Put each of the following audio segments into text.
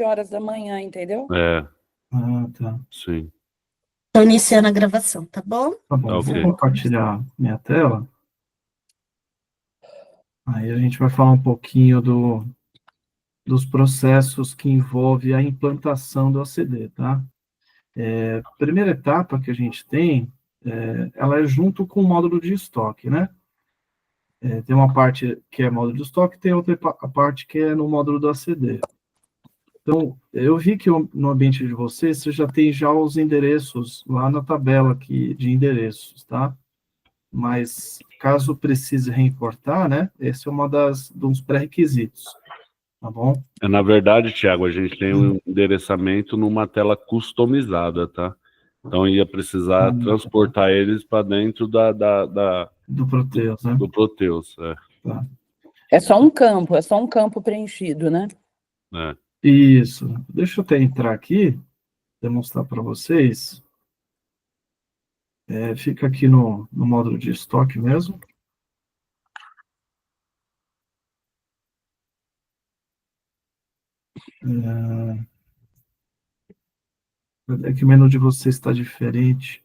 horas da manhã, entendeu? Ah, tá. Sim. Estou iniciando a gravação, tá bom? Tá bom, Ok. vou compartilhar minha tela. Aí a gente vai falar um pouquinho dos processos que envolvem a implantação do ACD, tá? Primeira etapa que a gente tem, ela é junto com o módulo de estoque, né? Tem uma parte que é módulo de estoque, tem outra parte que é no módulo do ACD. Então, eu vi que no ambiente de vocês, você já tem já os endereços lá na tabela aqui de endereços, tá? Mas, caso precise reimportar, né? Esse é dos pré-requisitos, tá bom? Na verdade, Thiago, a gente tem um endereçamento numa tela customizada, tá? Então ia precisar transportar eles para dentro do Proteus, né? Do Proteus, Tá. É só um campo preenchido, né? Isso. Deixa eu até entrar aqui, demonstrar para vocês. Fica aqui no módulo de estoque mesmo. É que o menu de vocês está diferente.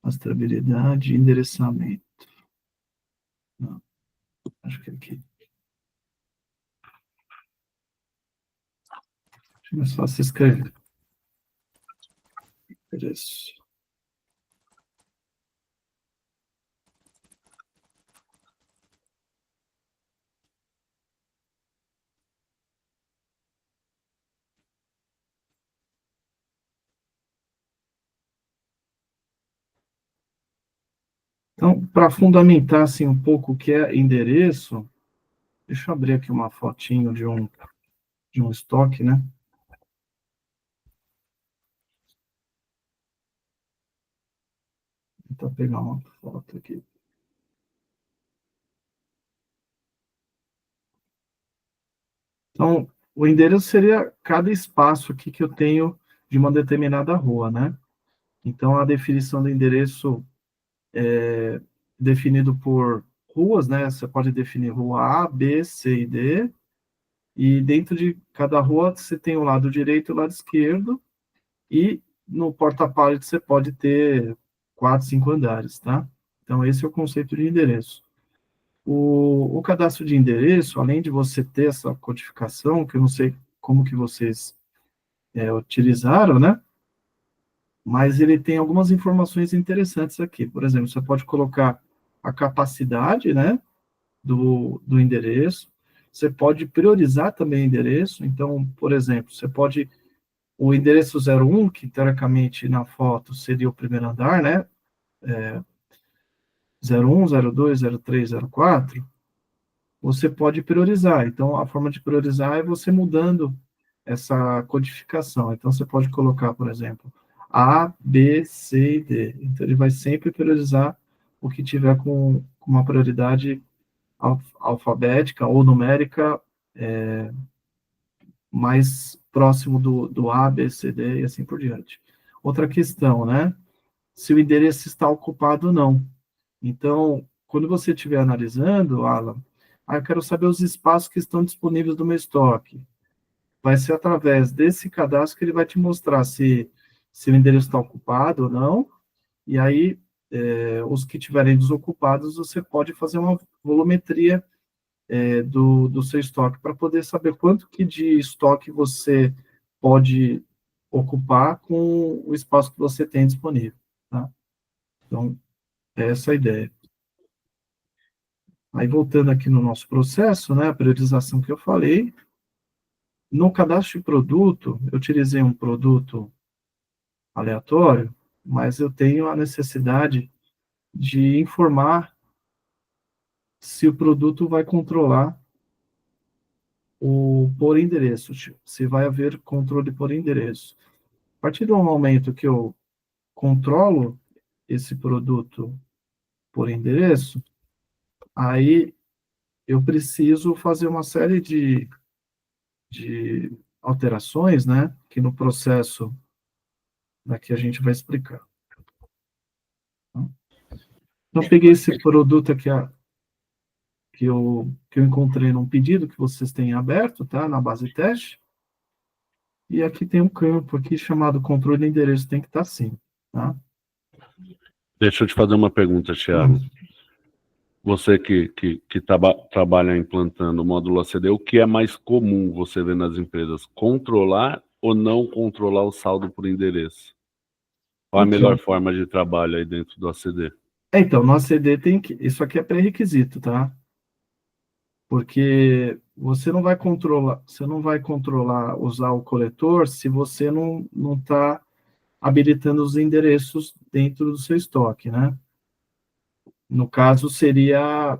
Rastreabilidade, endereçamento. Não, acho que é aqui. Acho mais fácil escrever. Endereço. Então, para fundamentar assim, um pouco o que é endereço, deixa eu abrir aqui uma fotinho de um estoque, né? Vou tentar pegar uma foto aqui. Então, o endereço seria cada espaço aqui que eu tenho de uma determinada rua, né? Então, a definição do endereço é definido por ruas, né? Você pode definir rua A, B, C e D, e dentro de cada rua você tem o lado direito e o lado esquerdo, e no porta-pallet você pode ter 4, 5 andares, tá? Então, esse é o conceito de endereço. O cadastro de endereço, além de você ter essa codificação, que eu não sei como que vocês utilizaram, né? Mas ele tem algumas informações interessantes aqui. Por exemplo, você pode colocar a capacidade, né, do endereço. Você pode priorizar também o endereço. Então, por exemplo, o endereço 01, que teoricamente na foto seria o primeiro andar, né? 01, 02, 03, 04, você pode priorizar. Então, a forma de priorizar é você mudando essa codificação. Então, você pode colocar, por exemplo, A, B, C e D. Então, ele vai sempre priorizar o que tiver com uma prioridade alfabética ou numérica mais próximo do A, B, C, D e assim por diante. Outra questão, né? Se o endereço está ocupado ou não. Então, quando você estiver analisando, Alan, eu quero saber os espaços que estão disponíveis no meu estoque. Vai ser através desse cadastro que ele vai te mostrar se o endereço está ocupado ou não, e aí, os que estiverem desocupados, você pode fazer uma volumetria do seu estoque, para poder saber quanto que de estoque você pode ocupar com o espaço que você tem disponível, tá? Então, essa é a ideia. Aí, voltando aqui no nosso processo, né, a priorização que eu falei, no cadastro de produto, eu utilizei um produto aleatório, mas eu tenho a necessidade de informar se o produto vai controlar o por endereço, se vai haver controle por endereço. A partir do momento que eu controlo esse produto por endereço, aí eu preciso fazer uma série de alterações, né, que no processo daqui a gente vai explicar. Então, peguei esse produto aqui, que eu encontrei num pedido que vocês têm aberto, tá, na base teste. E aqui tem um campo aqui chamado controle de endereço, tem que estar assim, tá? Deixa eu te fazer uma pergunta, Thiago. Você que trabalha implantando o módulo ACD, o que é mais comum você ver nas empresas? Controlar ou não controlar o saldo por endereço? Qual a melhor forma de trabalho aí dentro do ACD? Então, no ACD tem que... Isso aqui é pré-requisito, tá? Porque você não vai controlar usar o coletor se você não está habilitando os endereços dentro do seu estoque, né? No caso, seria...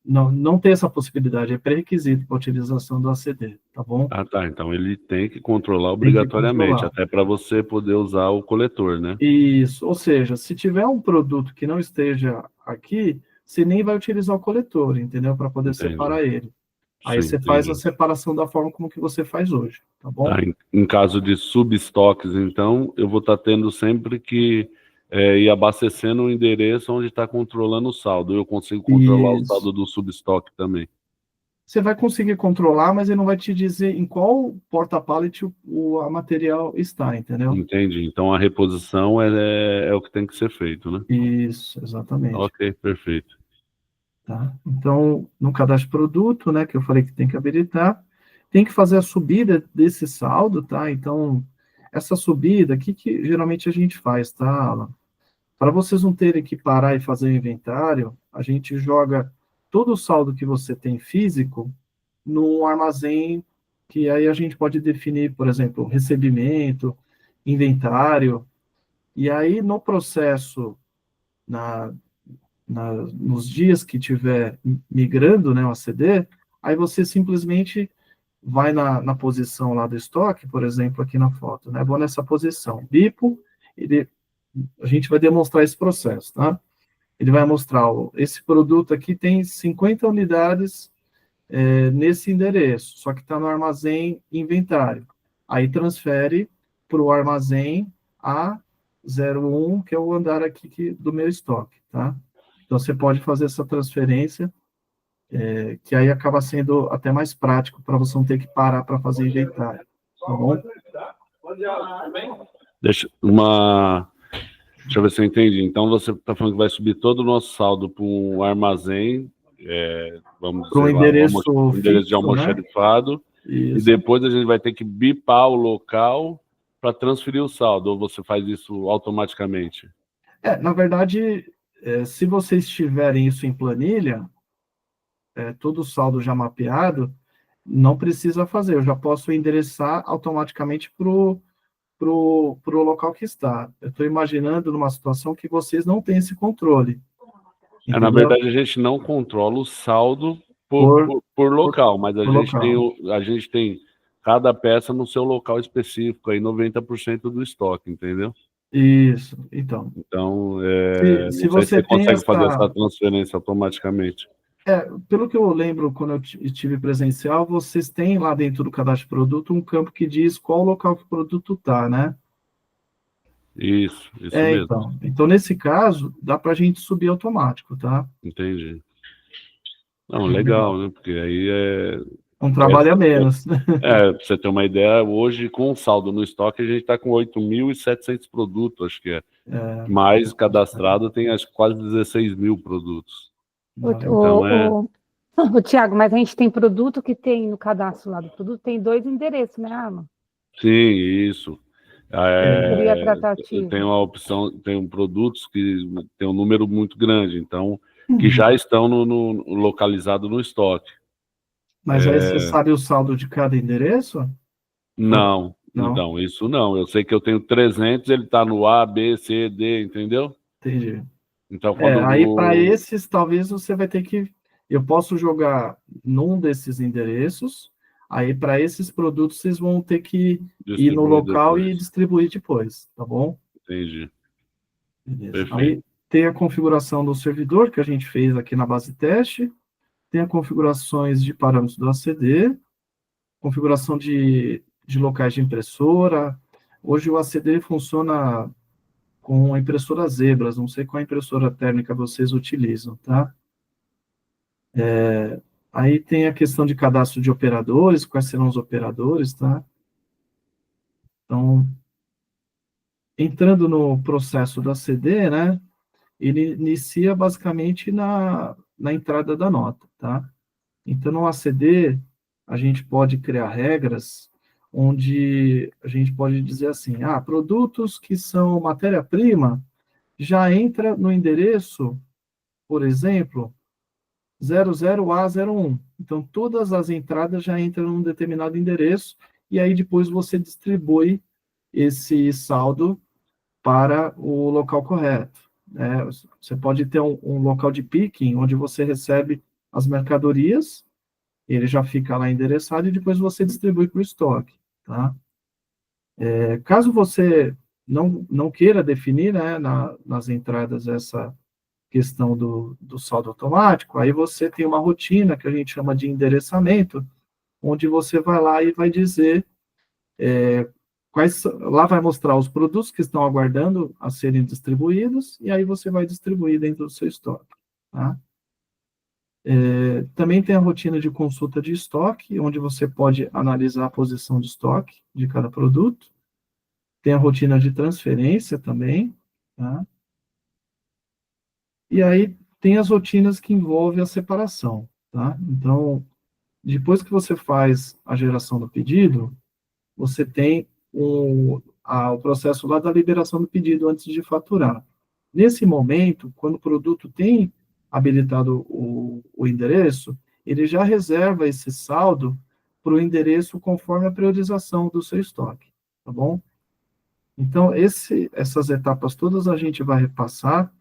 não ter essa possibilidade, é pré-requisito para a utilização do ACD, tá bom? Ah, tá. Então ele tem que controlar Tem que obrigatoriamente, controlar. até para você poder usar o coletor, né? Isso, ou seja, se tiver um produto que não esteja aqui, você nem vai utilizar o coletor, entendeu? Para poder Entendi. separar ele. Aí Sim, você faz a entendi. separação da forma como que você faz hoje, tá bom? Tá, em caso de subestoques, então, eu vou estar tendo sempre que ir abastecendo o endereço onde está controlando o saldo. Eu consigo controlar o saldo Isso. do subestoque também. Você vai conseguir controlar, mas ele não vai te dizer em qual porta-pallet a material está, entendeu? Entendi. Então a reposição é o que tem que ser feito, né? Isso, exatamente. Ok, perfeito. Tá? Então, no cadastro de produto, né, que eu falei que tem que habilitar, tem que fazer a subida desse saldo, tá? Então, essa subida, o que geralmente a gente faz, tá, Alan? Para vocês não terem que parar e fazer o inventário, a gente joga todo o saldo que você tem físico no armazém, que aí a gente pode definir, por exemplo, recebimento, inventário, e aí no processo, nos dias que tiver migrando, né, o ACD, aí você simplesmente vai na posição lá do estoque, por exemplo, aqui na foto, né? Vou nessa posição, bipo, a gente vai demonstrar esse processo, tá? Ele vai mostrar, esse produto aqui tem 50 unidades nesse endereço, só que está no armazém inventário. Aí transfere para o armazém A01, que é o andar aqui do meu estoque, tá? Então, você pode fazer essa transferência, que aí acaba sendo até mais prático para você não ter que parar para fazer inventário, tá bom? Deixa eu ver se eu entendi. Então você está falando que vai subir todo o nosso saldo para um armazém, vamos Para um dizer lá, endereço um endereço de fixo, né? almoxarifado, e Isso. depois a gente vai ter que bipar o local para transferir o saldo, ou você faz isso automaticamente? Na verdade, se vocês tiverem isso em planilha, todo o saldo já mapeado, não precisa fazer, eu já posso endereçar automaticamente para o local que está. Eu estou imaginando numa situação que vocês não têm esse controle. Na Entendeu? verdade, a gente não controla o saldo por local, mas a gente tem cada peça no seu local específico, aí 90% do estoque, entendeu? Isso, então. Então, Se não sei se você você tem consegue fazer essa transferência automaticamente. pelo que eu lembro, quando eu estive presencial, vocês têm lá dentro do cadastro de produto um campo que diz qual local que o produto está, né? Isso mesmo. Então, nesse caso, dá para a gente subir automático, tá? Entendi. Não, legal, né? Porque aí Um trabalho a menos. pra você ter uma ideia, hoje com o saldo no estoque a gente está com 8.700 produtos, acho que é. Mais cadastrado tem acho, quase 16 mil produtos. Então Tiago, mas a gente tem produto que tem no cadastro lá do produto, tem 2 endereços, né, Arma? Sim, isso. Seria tratativo. Tem uma opção, tem produtos que tem um número muito grande, então, que já estão localizado no estoque. Mas aí você sabe o saldo de cada endereço? Não, então, isso não. Eu sei que eu tenho 300, ele está no A, B, C, D, entendeu? Entendi. Então, aí para esses, talvez você vai ter que... Eu posso jogar num desses endereços, aí para esses produtos vocês vão ter que ir no local e distribuir depois, tá bom? Entendi. Beleza. Aí tem a configuração do servidor, que a gente fez aqui na base teste, tem as configurações de parâmetros do ACD, configuração de locais de impressora. Hoje o ACD funciona com a impressora Zebras, não sei qual impressora térmica vocês utilizam, tá? Aí tem a questão de cadastro de operadores, quais serão os operadores, tá? Então, entrando no processo da CD, né, ele inicia basicamente na entrada da nota, tá? Então, no ACD, a gente pode criar regras onde a gente pode dizer assim, produtos que são matéria-prima já entra no endereço, por exemplo, 00A01. Então, todas as entradas já entram num determinado endereço, e aí depois você distribui esse saldo para o local correto. Você pode ter um local de picking, onde você recebe as mercadorias, ele já fica lá endereçado, e depois você distribui para o estoque. Tá? Caso você não queira definir, né, nas entradas essa questão do saldo automático, aí você tem uma rotina que a gente chama de endereçamento, onde você vai lá e vai dizer lá vai mostrar os produtos que estão aguardando a serem distribuídos, e aí você vai distribuir dentro do seu estoque. Tá? Também tem a rotina de consulta de estoque, onde você pode analisar a posição de estoque de cada produto. Tem a rotina de transferência também. Tá? E aí tem as rotinas que envolvem a separação. Tá? Então, depois que você faz a geração do pedido, você tem o processo lá da liberação do pedido antes de faturar. Nesse momento, quando o produto tem habilitado o endereço, ele já reserva esse saldo para o endereço conforme a priorização do seu estoque, tá bom? Então, essas etapas todas a gente vai repassar.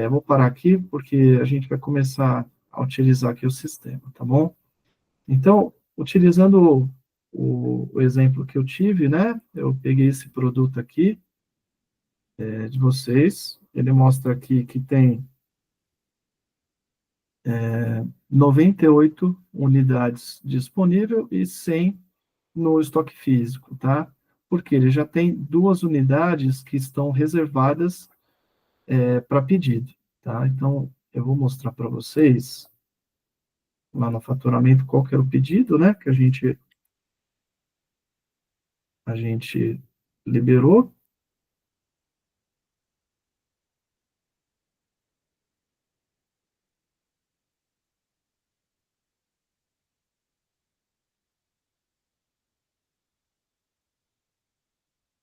Vou parar aqui, porque a gente vai começar a utilizar aqui o sistema, tá bom? Então, utilizando o exemplo que eu tive, né? Eu peguei esse produto aqui, de vocês, ele mostra aqui que tem 98 unidades disponível e 100 no estoque físico, tá? Porque ele já tem 2 unidades que estão reservadas para pedido, tá? Então, eu vou mostrar para vocês, lá no faturamento, qual que era o pedido, né? Que a gente liberou.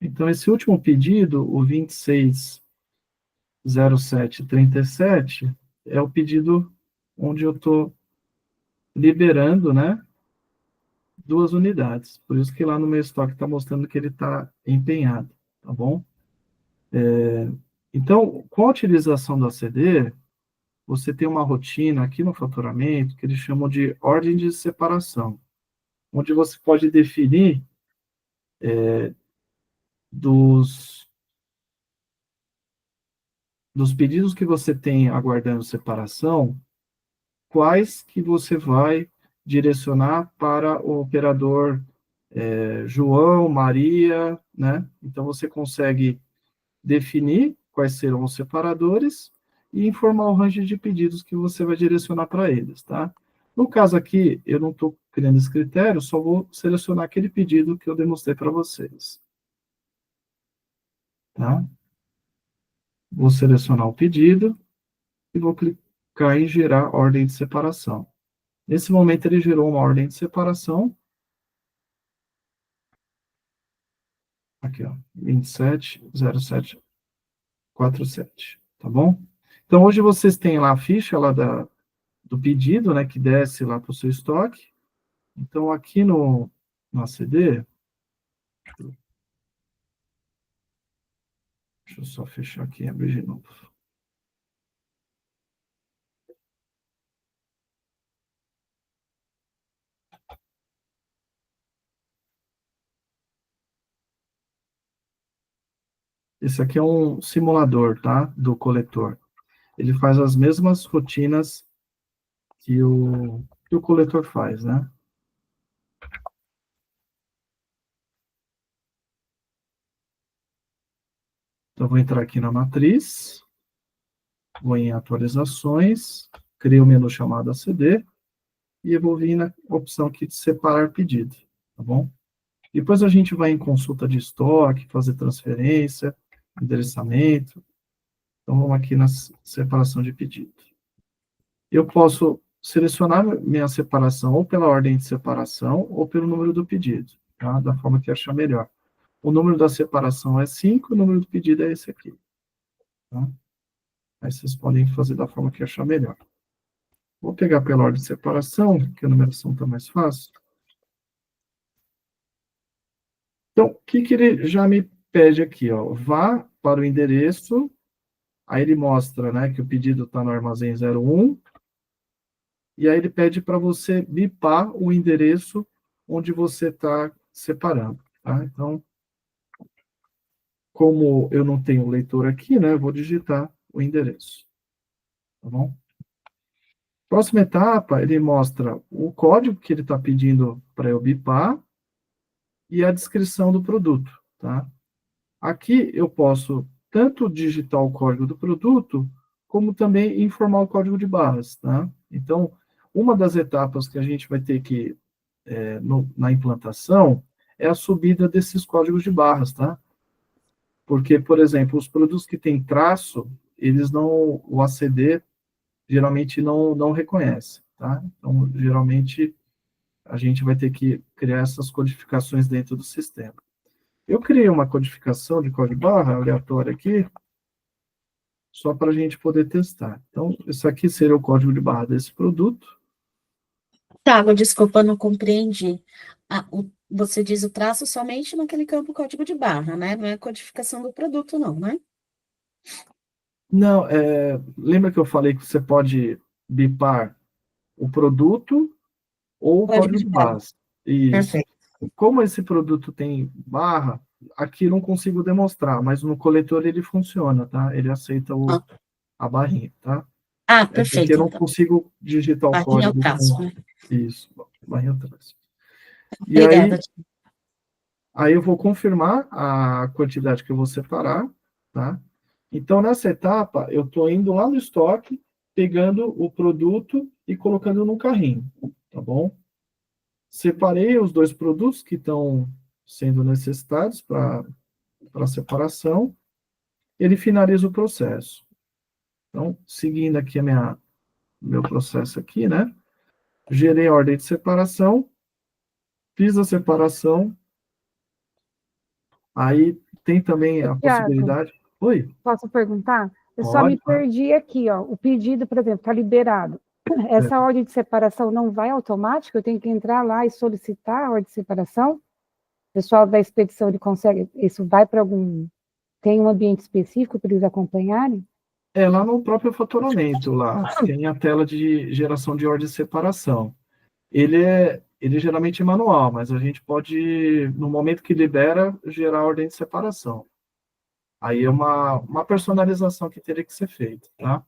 Então, esse último pedido, o 260737, é o pedido onde eu estou liberando, né, 2 unidades. Por isso que lá no meu estoque está mostrando que ele está empenhado, tá bom? Então, com a utilização do ACD, você tem uma rotina aqui no faturamento que eles chamam de ordem de separação, onde você pode definir dos pedidos que você tem aguardando separação, quais que você vai direcionar para o operador João, Maria, né? Então, você consegue definir quais serão os separadores e informar o range de pedidos que você vai direcionar para eles, tá? No caso aqui, eu não estou criando esse critério, só vou selecionar aquele pedido que eu demonstrei para vocês. Tá? Vou selecionar o pedido e vou clicar em gerar ordem de separação. Nesse momento, ele gerou uma ordem de separação. Aqui, ó, 270747, tá bom? Então, hoje vocês têm lá a ficha lá do pedido, né, que desce lá para o seu estoque. Então, aqui no ACD, deixa eu só fechar aqui e abrir de novo. Esse aqui é um simulador, tá? Do coletor. Ele faz as mesmas rotinas que o coletor faz, né? Então, vou entrar aqui na matriz, vou em atualizações, crio o menu chamado ACD, e eu vou vir na opção aqui de separar pedido, tá bom? Depois a gente vai em consulta de estoque, fazer transferência, endereçamento. Então, vamos aqui na separação de pedido. Eu posso selecionar minha separação ou pela ordem de separação ou pelo número do pedido, tá? Da forma que achar melhor. O número da separação é 5, o número do pedido é esse aqui. Tá? Aí vocês podem fazer da forma que achar melhor. Vou pegar pela ordem de separação, que a numeração está mais fácil. Então, o que ele já me pede aqui? Ó? Vá para o endereço, aí ele mostra, né, que o pedido está no armazém 01, e aí ele pede para você bipar o endereço onde você está separando. Tá? Então, como eu não tenho leitor aqui, né, eu vou digitar o endereço. Tá bom? Próxima etapa, ele mostra o código que ele está pedindo para eu bipar e a descrição do produto. Tá? Aqui eu posso tanto digitar o código do produto, como também informar o código de barras. Tá? Então, uma das etapas que a gente vai ter que, na implantação, é a subida desses códigos de barras, tá? Porque, por exemplo, os produtos que têm traço, eles não, o ACD geralmente não reconhece, tá? Então, geralmente, a gente vai ter que criar essas codificações dentro do sistema. Eu criei uma codificação de código barra aleatória aqui, só para a gente poder testar. Então, isso aqui seria o código de barra desse produto. Thiago, desculpa, eu não compreendi. Você diz o traço somente naquele campo código de barra, né? Não é a codificação do produto, não, né? Não, lembra que eu falei que você pode bipar o produto ou o código de barras? Isso. Perfeito. Como esse produto tem barra, aqui não consigo demonstrar, mas no coletor ele funciona, tá? Ele aceita a barrinha, tá? Perfeito. Porque eu não Então. consigo digitar o Barrinha é o código. traço, né? Isso, barrinha é o traço. E Obrigada. aí eu vou confirmar a quantidade que eu vou separar, tá? Então, nessa etapa, eu estou indo lá no estoque, pegando o produto e colocando no carrinho, tá bom? Separei os 2 produtos que estão sendo necessitados para separação, ele finaliza o processo. Então, seguindo aqui meu processo aqui, né? Gerei a ordem de separação, fiz a separação, aí tem também a possibilidade... Oi? Posso perguntar? Eu só Pode, me perdi aqui, ó. O pedido, por exemplo, está liberado. Essa ordem de separação não vai automático? Eu tenho que entrar lá e solicitar a ordem de separação? O pessoal da expedição, ele consegue... Isso vai para algum... Tem um ambiente específico para eles acompanharem? Lá no próprio faturamento, lá tem a tela de geração de ordem de separação. Ele geralmente é manual, mas a gente pode, no momento que libera, gerar a ordem de separação. Aí é uma personalização que teria que ser feita, tá?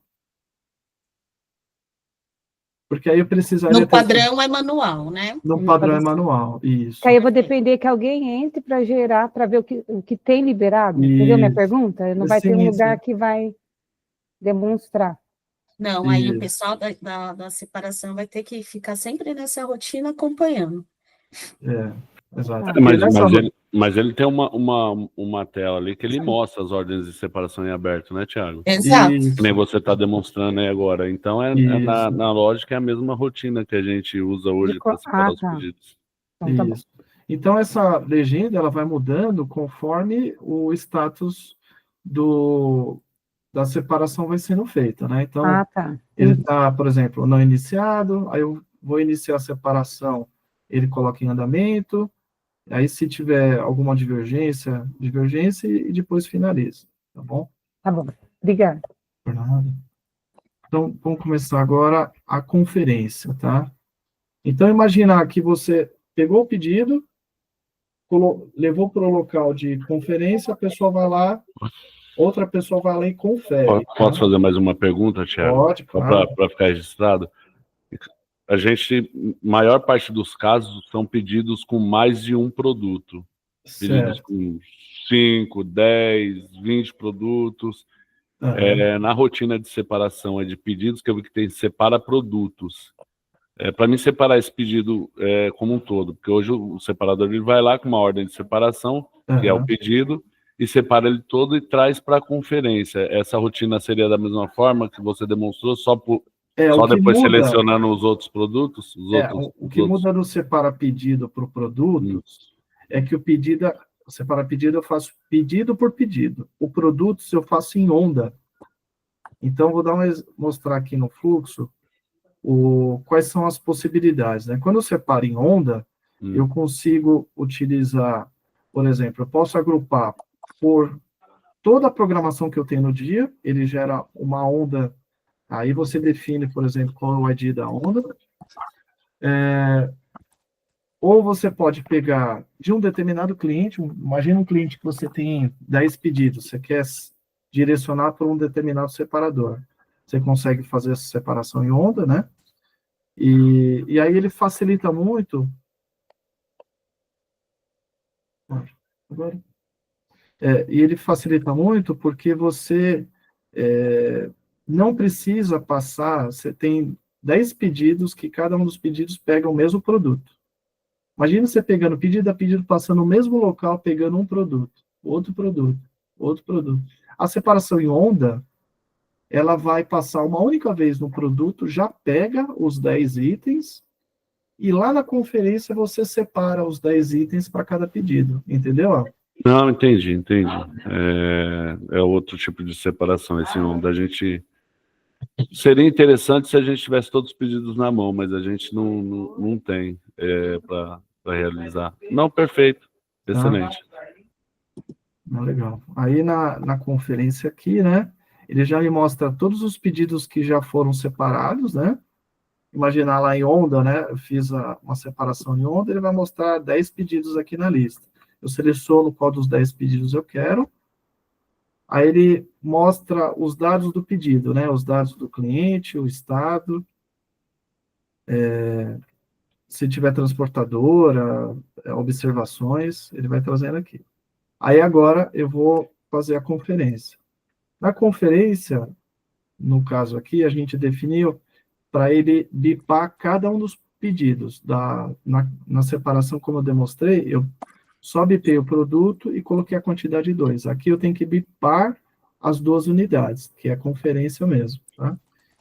Porque aí eu precisaria... No padrão é manual, né? No padrão é manual, isso. Que aí eu vou depender que alguém entre para gerar, para ver o que tem liberado. Entendeu minha pergunta? Não vai ter um lugar que vai demonstrar. Não, aí o pessoal da separação vai ter que ficar sempre nessa rotina acompanhando. Exato. Mas ele tem uma tela ali que ele mostra as ordens de separação em aberto, né, Thiago? Exato. Que nem você está demonstrando aí agora. Então, na lógica, é a mesma rotina que a gente usa hoje para separar os pedidos. Então, isso. Então, essa legenda ela vai mudando conforme o status da separação vai sendo feita, né? Então, ele está, por exemplo, não iniciado, aí eu vou iniciar a separação, ele coloca em andamento, aí se tiver alguma divergência e depois finaliza, tá bom? Tá bom, obrigada. Por nada. Então, vamos começar agora a conferência, tá? Então, imaginar que você pegou o pedido, levou para o local de conferência, a pessoa vai lá, outra pessoa vai lá e confere. Posso fazer mais uma pergunta, Thiago? Pode, claro. Para ficar registrado. A gente, maior parte dos casos, são pedidos com mais de um produto. Pedidos com 5, 10, 20 produtos. Na rotina de separação, é de pedidos que eu vi que tem separa produtos. para mim separar esse pedido como um todo, porque hoje o separador ele vai lá com uma ordem de separação, que é o pedido, e separa ele todo e traz para a conferência. Essa rotina seria da mesma forma que você demonstrou, só depois selecionando os outros produtos? O que muda do separa pedido para o produto é que o separa pedido eu faço pedido por pedido. O produto eu faço em onda. Então, vou mostrar aqui no fluxo quais são as possibilidades, né? Quando eu separo em onda, eu consigo utilizar, por exemplo, eu posso agrupar por toda a programação que eu tenho no dia, ele gera uma onda, aí você define, por exemplo, qual é o ID da onda, ou você pode pegar de um determinado cliente, imagina um cliente que você tem 10 pedidos, você quer direcionar para um determinado separador. Você consegue fazer essa separação em onda, né? E aí ele facilita muito. E ele facilita muito porque você não precisa passar. Você tem 10 pedidos que cada um dos pedidos pega o mesmo produto. Imagina você pegando pedido a pedido, passando no mesmo local, pegando um produto, outro produto, outro produto. A separação em onda, ela vai passar uma única vez no produto, já pega os 10 itens, e lá na conferência você separa os 10 itens para cada pedido, entendeu? Não, entendi. É outro tipo de separação, esse onda. Seria interessante se a gente tivesse todos os pedidos na mão, mas a gente não tem para realizar. Não, perfeito. Excelente. Legal. Aí na conferência aqui, né, ele já me mostra todos os pedidos que já foram separados, né? Imaginar lá em onda, né? Eu fiz uma separação em onda, ele vai mostrar 10 pedidos aqui na lista. Eu seleciono qual dos 10 pedidos eu quero. Aí ele mostra os dados do pedido, né? Os dados do cliente, o estado. Se tiver transportadora, observações, ele vai trazendo aqui. Aí agora eu vou fazer a conferência. Na conferência, no caso aqui, a gente definiu para ele bipar cada um dos pedidos. Na separação, como eu demonstrei, eu só bipei o produto e coloquei a quantidade 2. Aqui eu tenho que bipar as 2 unidades, que é a conferência mesmo. Tá?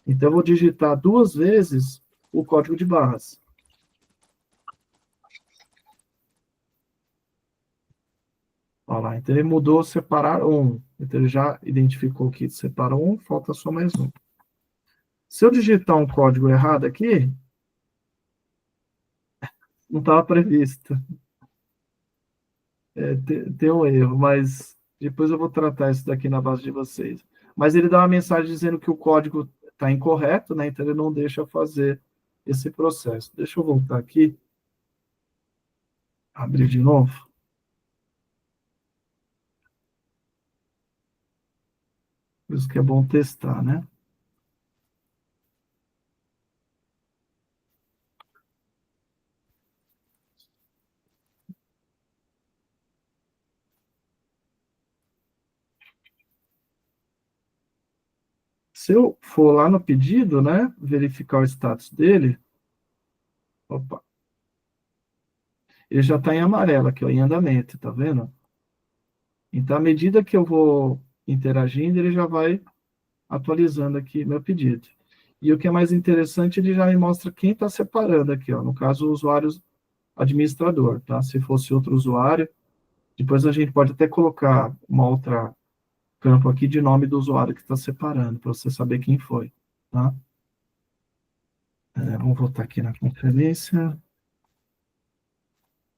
Então, eu vou digitar 2 vezes o código de barras. Olha lá, então ele mudou separar um. Então ele já identificou que separou um, falta só mais um. Se eu digitar um código errado aqui, não estava previsto. Tem um erro, mas depois eu vou tratar isso daqui na base de vocês. Mas ele dá uma mensagem dizendo que o código está incorreto, né? Então ele não deixa eu fazer esse processo. Deixa eu voltar aqui. Abrir de novo. Por isso que é bom testar, né? Se eu for lá no pedido, né, verificar o status dele, opa, ele já está em amarelo aqui, ó, em andamento, tá vendo? Então, à medida que eu vou interagindo, ele já vai atualizando aqui meu pedido. E o que é mais interessante, ele já me mostra quem está separando aqui, ó, no caso, o usuário administrador, tá? Se fosse outro usuário, depois a gente pode até colocar uma outra campo aqui de nome do usuário que está separando, para você saber quem foi, tá? Vamos voltar aqui na conferência.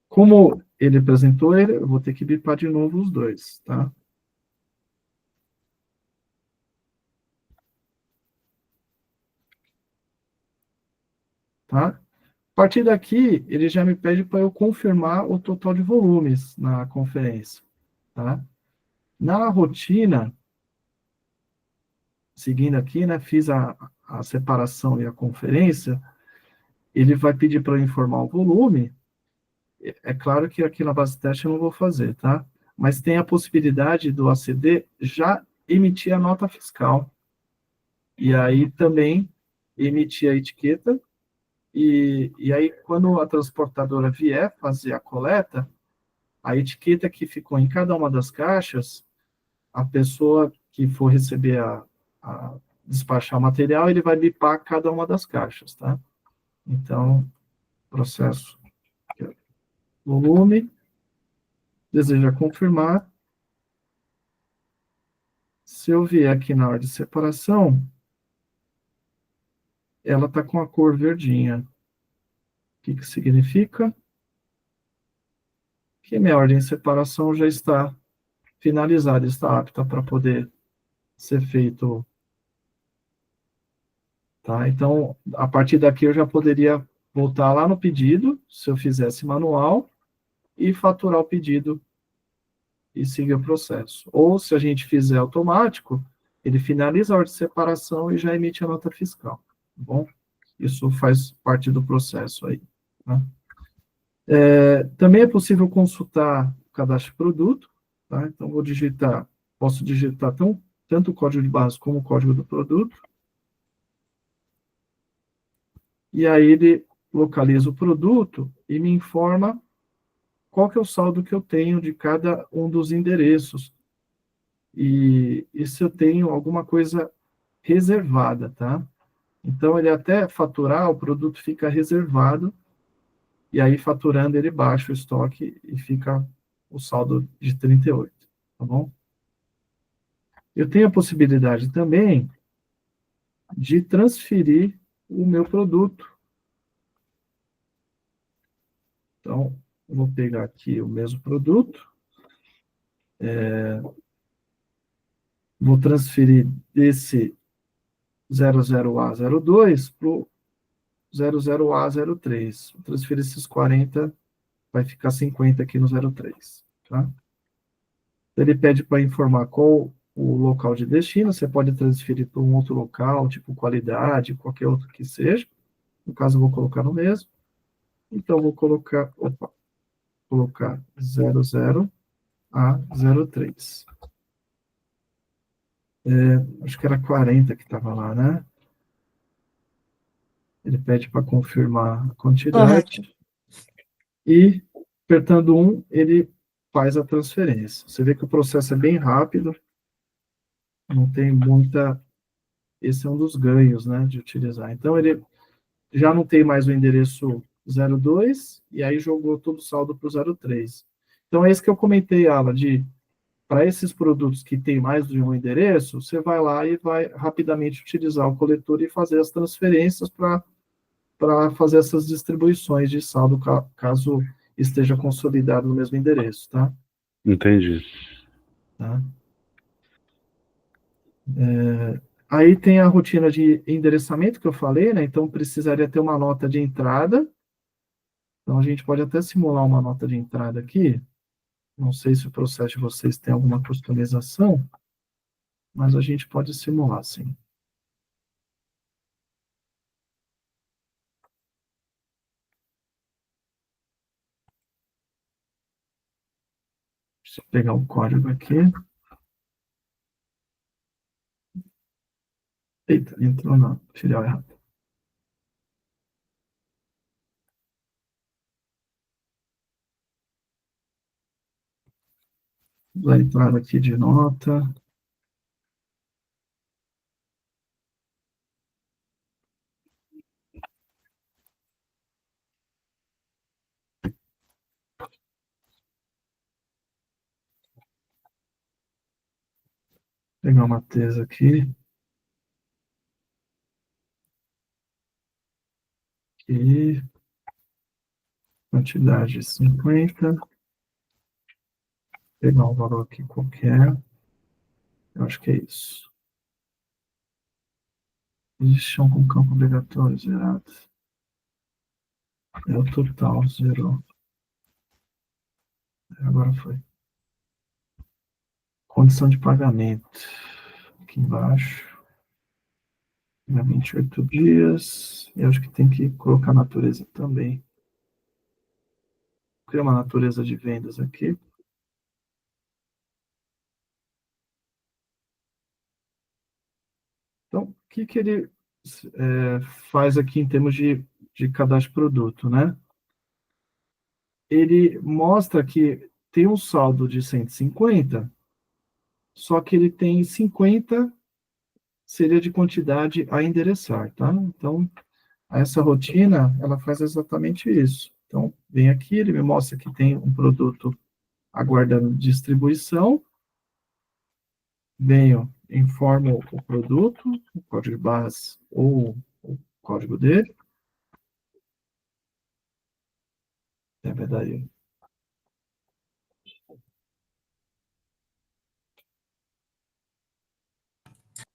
Como ele apresentou ele, eu vou ter que bipar de novo os 2, tá? Tá? A partir daqui, ele já me pede para eu confirmar o total de volumes na conferência, tá? Na rotina, seguindo aqui, né, fiz a separação e a conferência, ele vai pedir para eu informar o volume. É claro que aqui na base de teste eu não vou fazer, tá? Mas tem a possibilidade do ACD já emitir a nota fiscal. E aí também emitir a etiqueta e aí, quando a transportadora vier fazer a coleta, a etiqueta que ficou em cada uma das caixas, a pessoa que for receber despachar o material, ele vai bipar cada uma das caixas, tá? Então, processo volume, deseja confirmar. Se eu vier aqui na hora de separação, ela está com a cor verdinha. O que que significa? Que minha ordem de separação já está finalizada, está apta para poder ser feito. Tá? Então, a partir daqui eu já poderia voltar lá no pedido, se eu fizesse manual, e faturar o pedido e seguir o processo. Ou, se a gente fizer automático, ele finaliza a ordem de separação e já emite a nota fiscal. Tá bom? Isso faz parte do processo aí. Tá? Também é possível consultar o cadastro de produto. Tá? Então, posso digitar tanto o código de base como o código do produto. E aí ele localiza o produto e me informa qual que é o saldo que eu tenho de cada um dos endereços. E se eu tenho alguma coisa reservada, tá? Então, ele até faturar, o produto fica reservado, e aí, faturando, ele baixa o estoque e fica o saldo de 38, tá bom? Eu tenho a possibilidade também de transferir o meu produto. Então, eu vou pegar aqui o mesmo produto, vou transferir desse 00A02 para o 00A03. Vou transferir esses 40, vai ficar 50 aqui no 03, tá? Ele pede para informar qual o local de destino, você pode transferir para um outro local, tipo qualidade, qualquer outro que seja. No caso, eu vou colocar no mesmo. Então, vou colocar 00A03. Acho que era 40 que estava lá, né? Ele pede para confirmar a quantidade. Correto. E, apertando 1, ele faz a transferência. Você vê que o processo é bem rápido, não tem muita... Esse é um dos ganhos, né, de utilizar. Então, ele já não tem mais o endereço 02, e aí jogou todo o saldo para o 03. Então, é isso que eu comentei, Ala, para esses produtos que tem mais de um endereço, você vai lá e vai rapidamente utilizar o coletor e fazer as transferências para fazer essas distribuições de saldo, caso esteja consolidado no mesmo endereço, tá? Entendi. Tá? Aí tem a rotina de endereçamento que eu falei, né? Então precisaria ter uma nota de entrada. Então a gente pode até simular uma nota de entrada aqui. Não sei se o processo de vocês tem alguma customização, mas a gente pode simular, sim. Deixa eu pegar o código aqui. Eita, entrou na filial errada. Vai entrar aqui de nota. Pegar uma tesa aqui. E quantidade 50. Pegar um valor aqui qualquer. Eu acho que é isso. Edição com campo obrigatório zerado. É o total, zerou. Agora foi. Condição de pagamento. Aqui embaixo. 28 dias. Eu acho que tem que colocar natureza também. Criar uma natureza de vendas aqui. Então, o que ele faz aqui em termos de de cadastro de produto, né? Ele mostra que tem um saldo de 150, só que ele tem 50 seria de quantidade a endereçar, tá? Então, essa rotina, ela faz exatamente isso. Então, vem aqui, ele me mostra que tem um produto aguardando distribuição, venho, informo o produto, o código de barras ou o código dele, é verdade.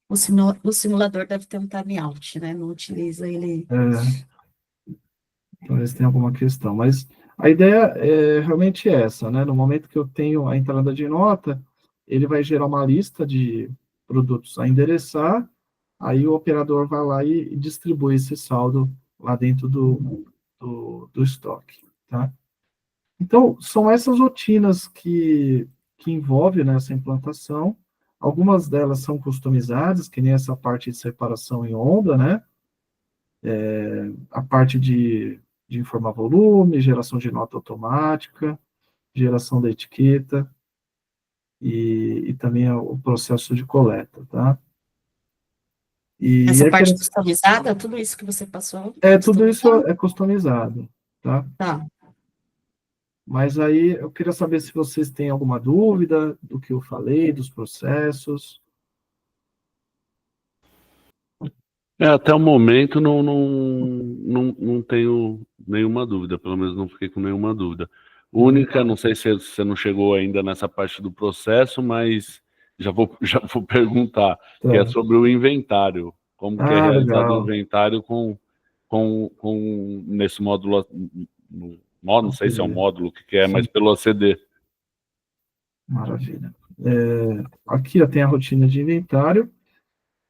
O simulador deve ter um timeout, né? Não utiliza ele. Talvez tenha alguma questão, mas a ideia é realmente essa, né? No momento que eu tenho a entrada de nota, ele vai gerar uma lista de produtos a endereçar, aí o operador vai lá e distribui esse saldo lá dentro do estoque, tá? Então, são essas rotinas que envolvem nessa implantação. Algumas delas são customizadas, que nem essa parte de separação em onda, né? A parte de informar volume, geração de nota automática, geração da etiqueta e também o processo de coleta, tá? E Essa é parte customizada, tudo isso que você passou? tudo isso é customizado, tá? Tá. Mas aí eu queria saber se vocês têm alguma dúvida do que eu falei, dos processos. Até o momento não tenho nenhuma dúvida, pelo menos não fiquei com nenhuma dúvida. Única, não sei se você não chegou ainda nessa parte do processo, mas já vou perguntar, que é sobre o inventário. Como que é realizado o Legal. inventário nesse módulo, não sei se é um módulo, o que é, mas pelo ACD. Maravilha. Aqui tem a rotina de inventário.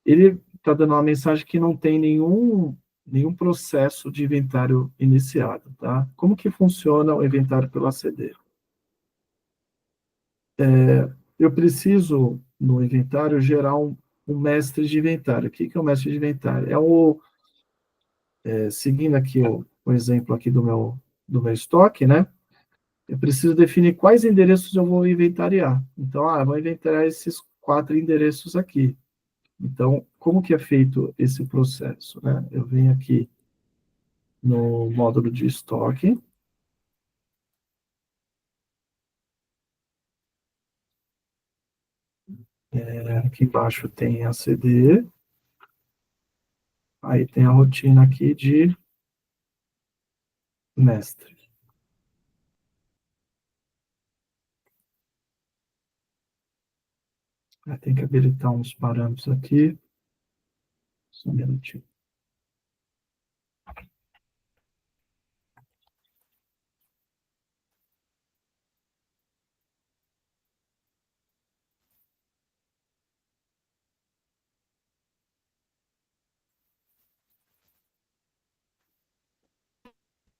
Ele está dando uma mensagem que não tem nenhum processo de inventário iniciado, tá? Como que funciona o inventário pelo ACD? Eu preciso, no inventário, gerar um mestre de inventário. O que é o mestre de inventário? Seguindo aqui o exemplo aqui do meu estoque, né? Eu preciso definir quais endereços eu vou inventariar. Então, eu vou inventariar esses 4 endereços aqui. Então, como que é feito esse processo, né? Eu venho aqui no módulo de estoque. Aqui embaixo tem a CD. Aí tem a rotina aqui de mestre. Tem que habilitar uns parâmetros aqui. Só um minutinho.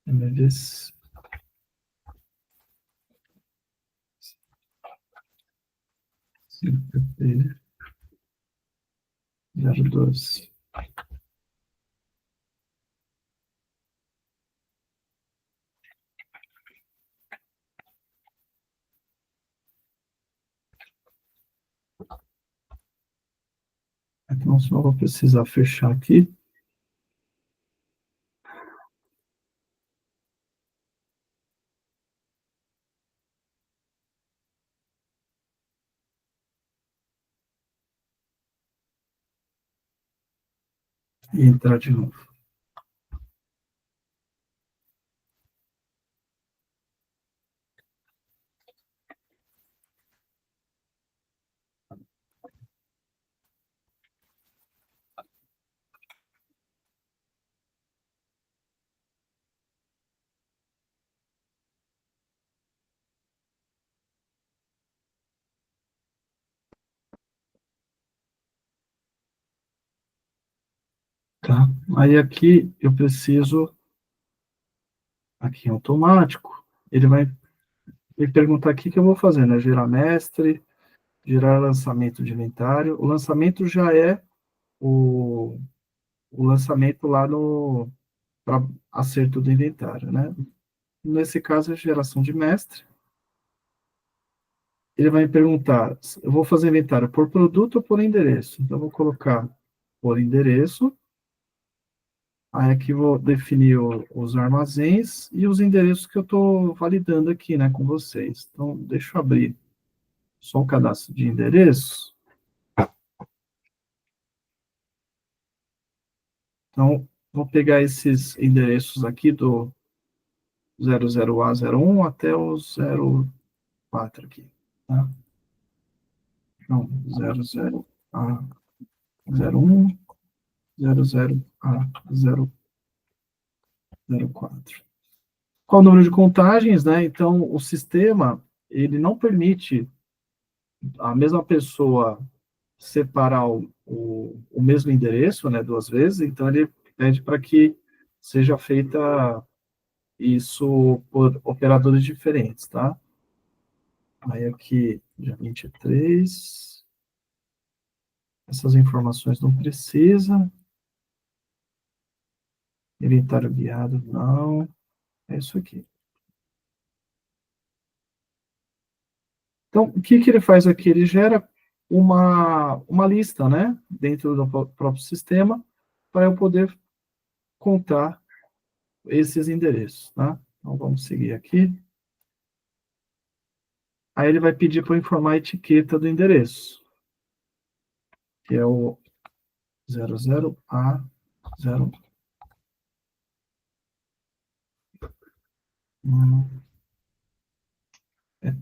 MVC. CPP 012. Então, só vou precisar fechar aqui. E entrar de novo. Tá? Aí aqui eu preciso, aqui em automático, ele vai me perguntar aqui o que eu vou fazer, né? Gerar mestre, gerar lançamento de inventário. O lançamento já é o lançamento lá para acerto do inventário, né? Nesse caso, é geração de mestre. Ele vai me perguntar, eu vou fazer inventário por produto ou por endereço? Então, eu vou colocar por endereço. Aí aqui vou definir os armazéns e os endereços que eu estou validando aqui, né, com vocês. Então, deixa eu abrir só o cadastro de endereços. Então, vou pegar esses endereços aqui do 00A01 até o 04 aqui, tá? Então, 00A01, 00A004. Qual o número de contagens, né? Então, o sistema, ele não permite a mesma pessoa separar o mesmo endereço, né, duas vezes, então ele pede para que seja feita isso por operadores diferentes, tá? Aí aqui, dia 23, essas informações não precisa, inventário guiado, não, é isso aqui. Então, o que que ele faz aqui? Ele gera uma lista, né, dentro do próprio sistema, para eu poder contar esses endereços, tá? Então, vamos seguir aqui. Aí ele vai pedir para eu informar a etiqueta do endereço, que é o 00A0.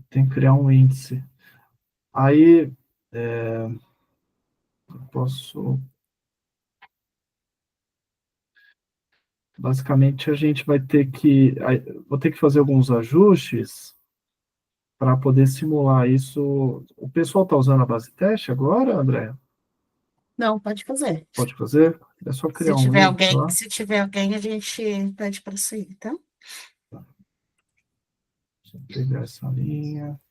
Tem que criar um índice. Aí, eu posso... Basicamente, a gente vai ter que... Vou ter que fazer alguns ajustes para poder simular isso. O pessoal está usando a base teste agora, André? Não, pode fazer. Pode fazer? É só criar um link lá. Se tiver alguém, a gente pede para sair, tá? Deixa eu pegar essa linha.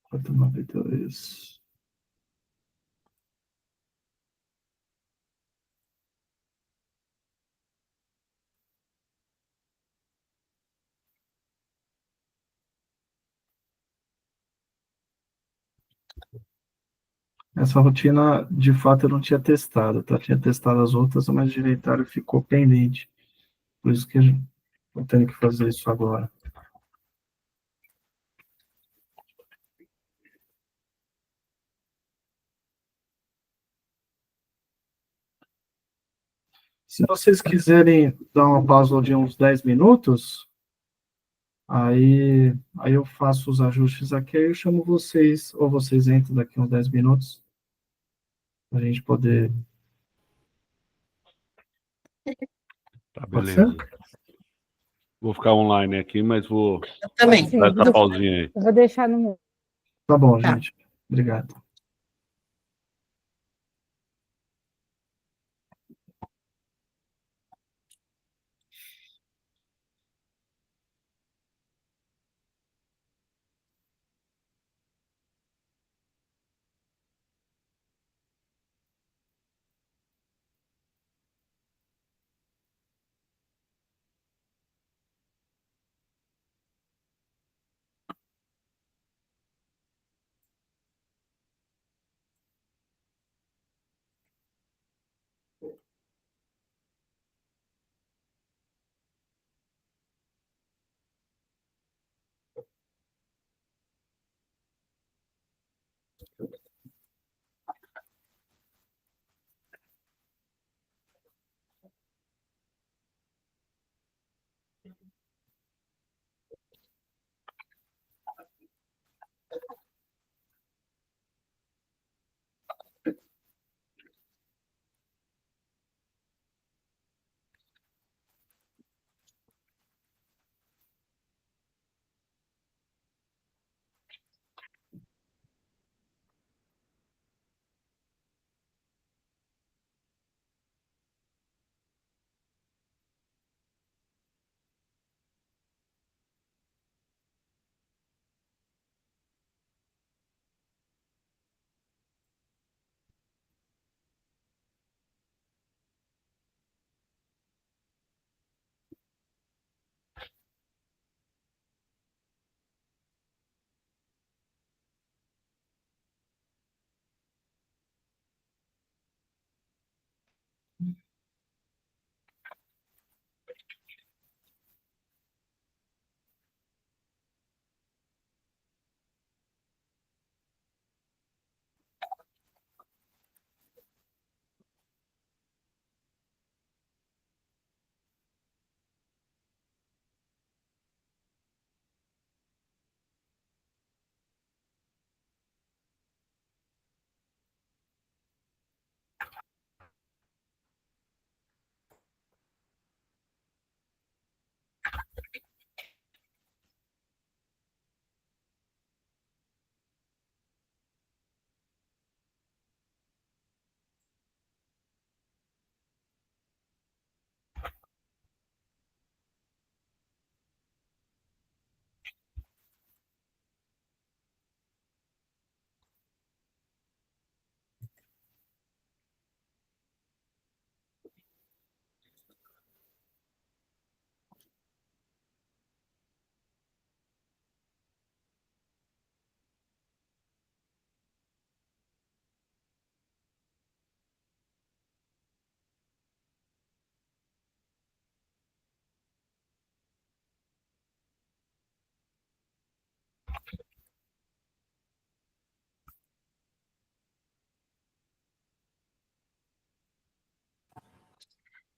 Quatro, 492. Essa rotina, de fato, eu não tinha testado, tá? Tinha testado as outras, mas o inventário ficou pendente. Por isso que eu tenho que fazer isso agora. Se vocês quiserem dar uma pausa de uns 10 minutos, aí eu faço os ajustes aqui, aí eu chamo vocês, ou vocês entram daqui uns 10 minutos, para a gente poder... Tá, Pode ser? beleza. Vou ficar online aqui, mas vou Eu também. Sim, dar essa pausinha aí. eu vou deixar no... Tá bom, Tá. gente. Obrigado.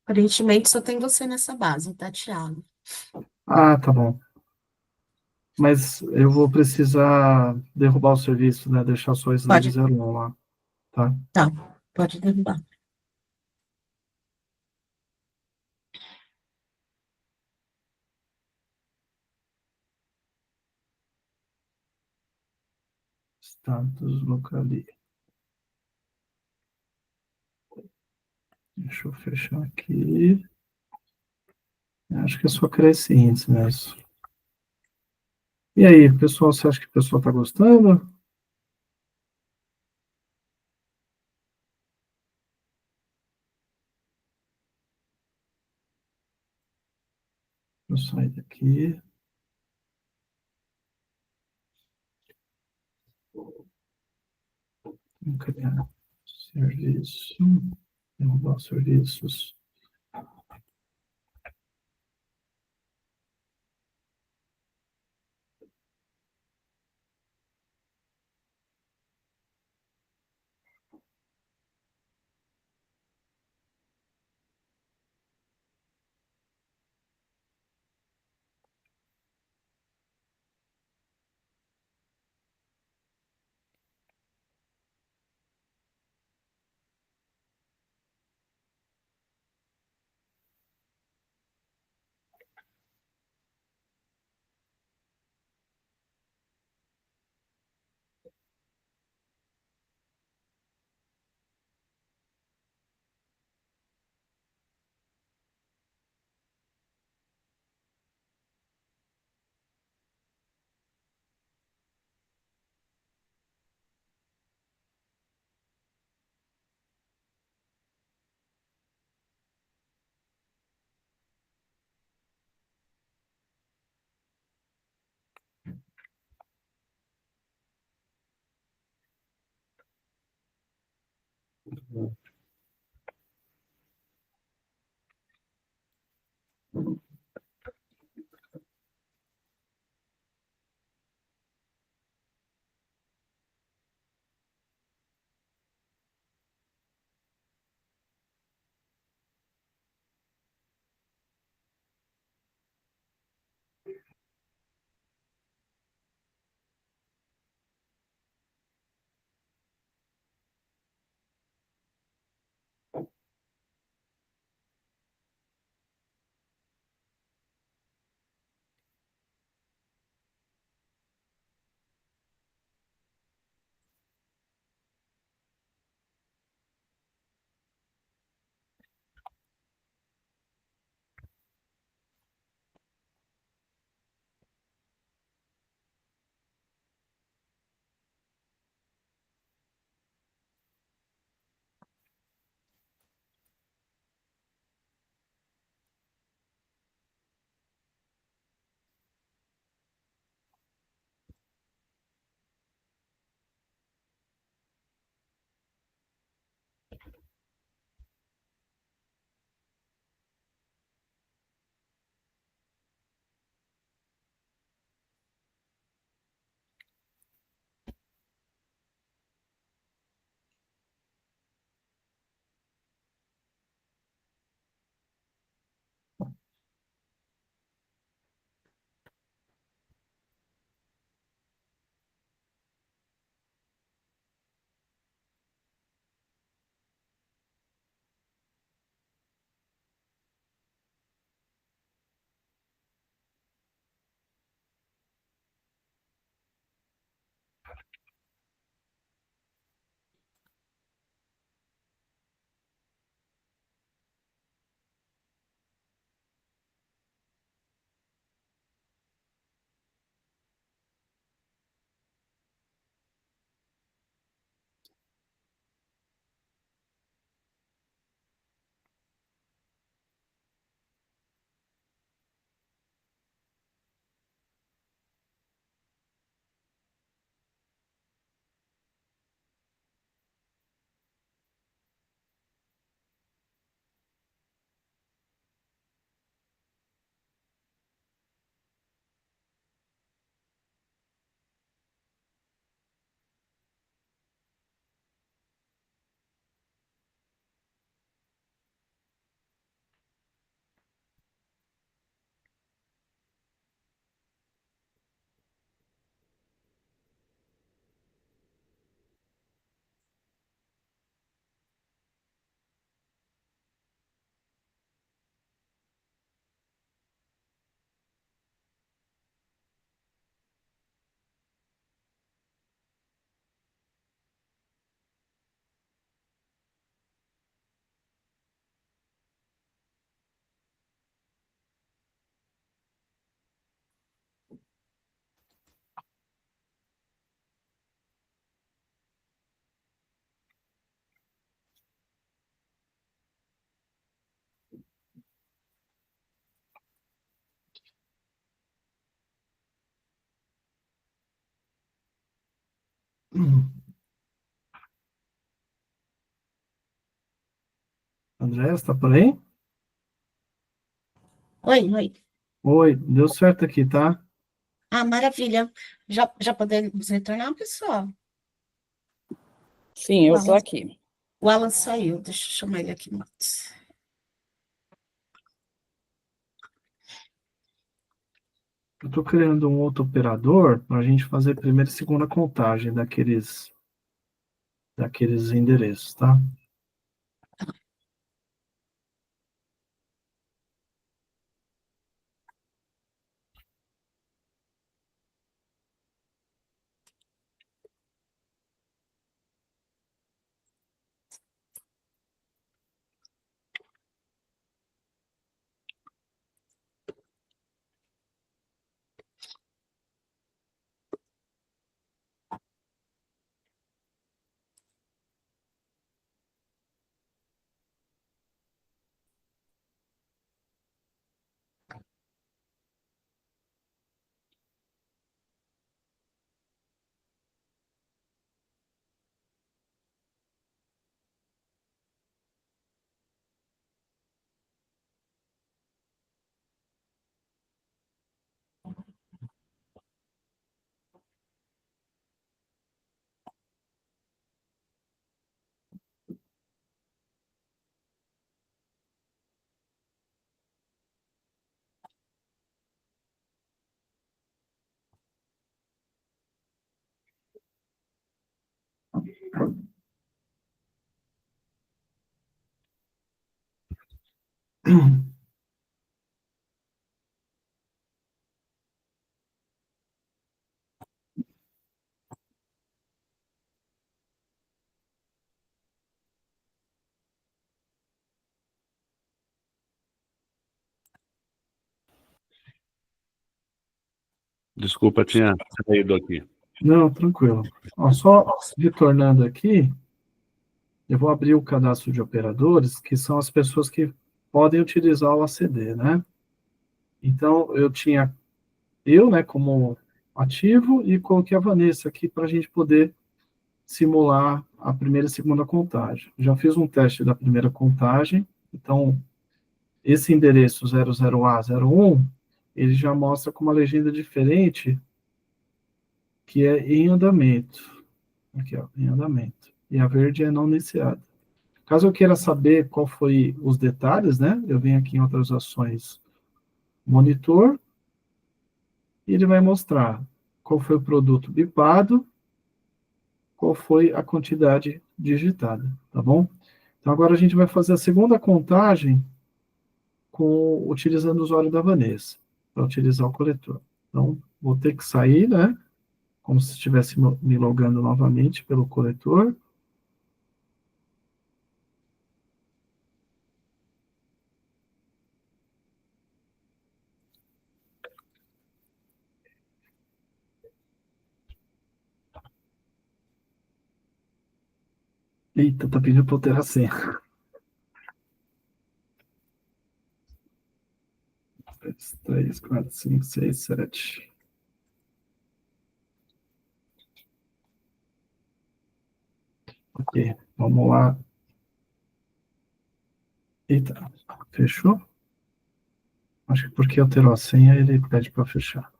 Aparentemente só tem você nessa base, tá, Thiago? Ah, tá bom. Mas eu vou precisar derrubar o serviço, né? Deixar só slave Pode, 01 lá, tá? tá, pode derrubar. Status locali. Deixa eu fechar aqui. Acho que é só cresce índice mesmo. E aí, pessoal, você acha que o pessoal está gostando? Deixa eu sair daqui. Vamos criar serviço. Derrubar os serviços. André, está por aí? Oi, oi. Oi, deu certo aqui, tá? Ah, maravilha. Já podemos retornar, pessoal? Sim, O eu tô Alan, aqui. o Alan saiu, deixa eu chamar ele aqui, Matos. Eu estou criando um outro operador para a gente fazer primeira e segunda contagem daqueles endereços, tá? Desculpa, tinha saído aqui. Não, tranquilo. Ó, só retornando aqui, eu vou abrir o cadastro de operadores, que são as pessoas que podem utilizar o ACD, né? Então, né, como ativo e coloquei a Vanessa aqui para a gente poder simular a primeira e segunda contagem. Já fiz um teste da primeira contagem, então, esse endereço 00A01, ele já mostra com uma legenda diferente, que é em andamento. Aqui, ó, em andamento. E a verde é não iniciada. Caso eu queira saber qual foi os detalhes, né? Eu venho aqui em outras ações, monitor, e ele vai mostrar qual foi o produto bipado, qual foi a quantidade digitada, tá bom? Então agora a gente vai fazer a segunda contagem utilizando o usuário da Vanessa, para utilizar o coletor. Então, vou ter que sair, né? Como se estivesse me logando novamente pelo coletor. Eita, tá pedindo para alterar a senha. 3, 4, 5, 6, 7. Ok, vamos lá. Eita, fechou? Acho que porque alterou a senha, ele pede para fechar.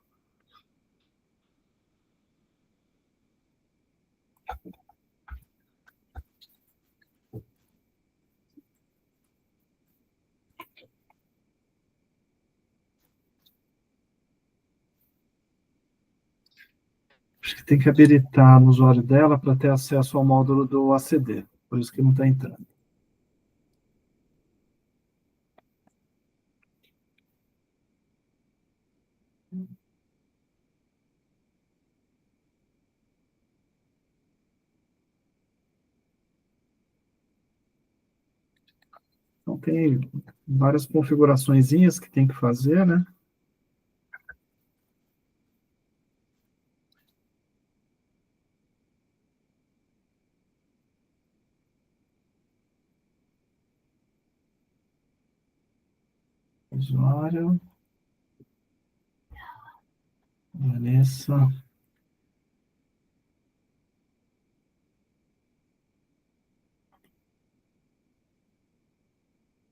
Acho que tem que habilitar no usuário dela para ter acesso ao módulo do ACD. Por isso que não está entrando. Então, tem várias configuraçõezinhas que tem que fazer, né? Usuário, Vanessa.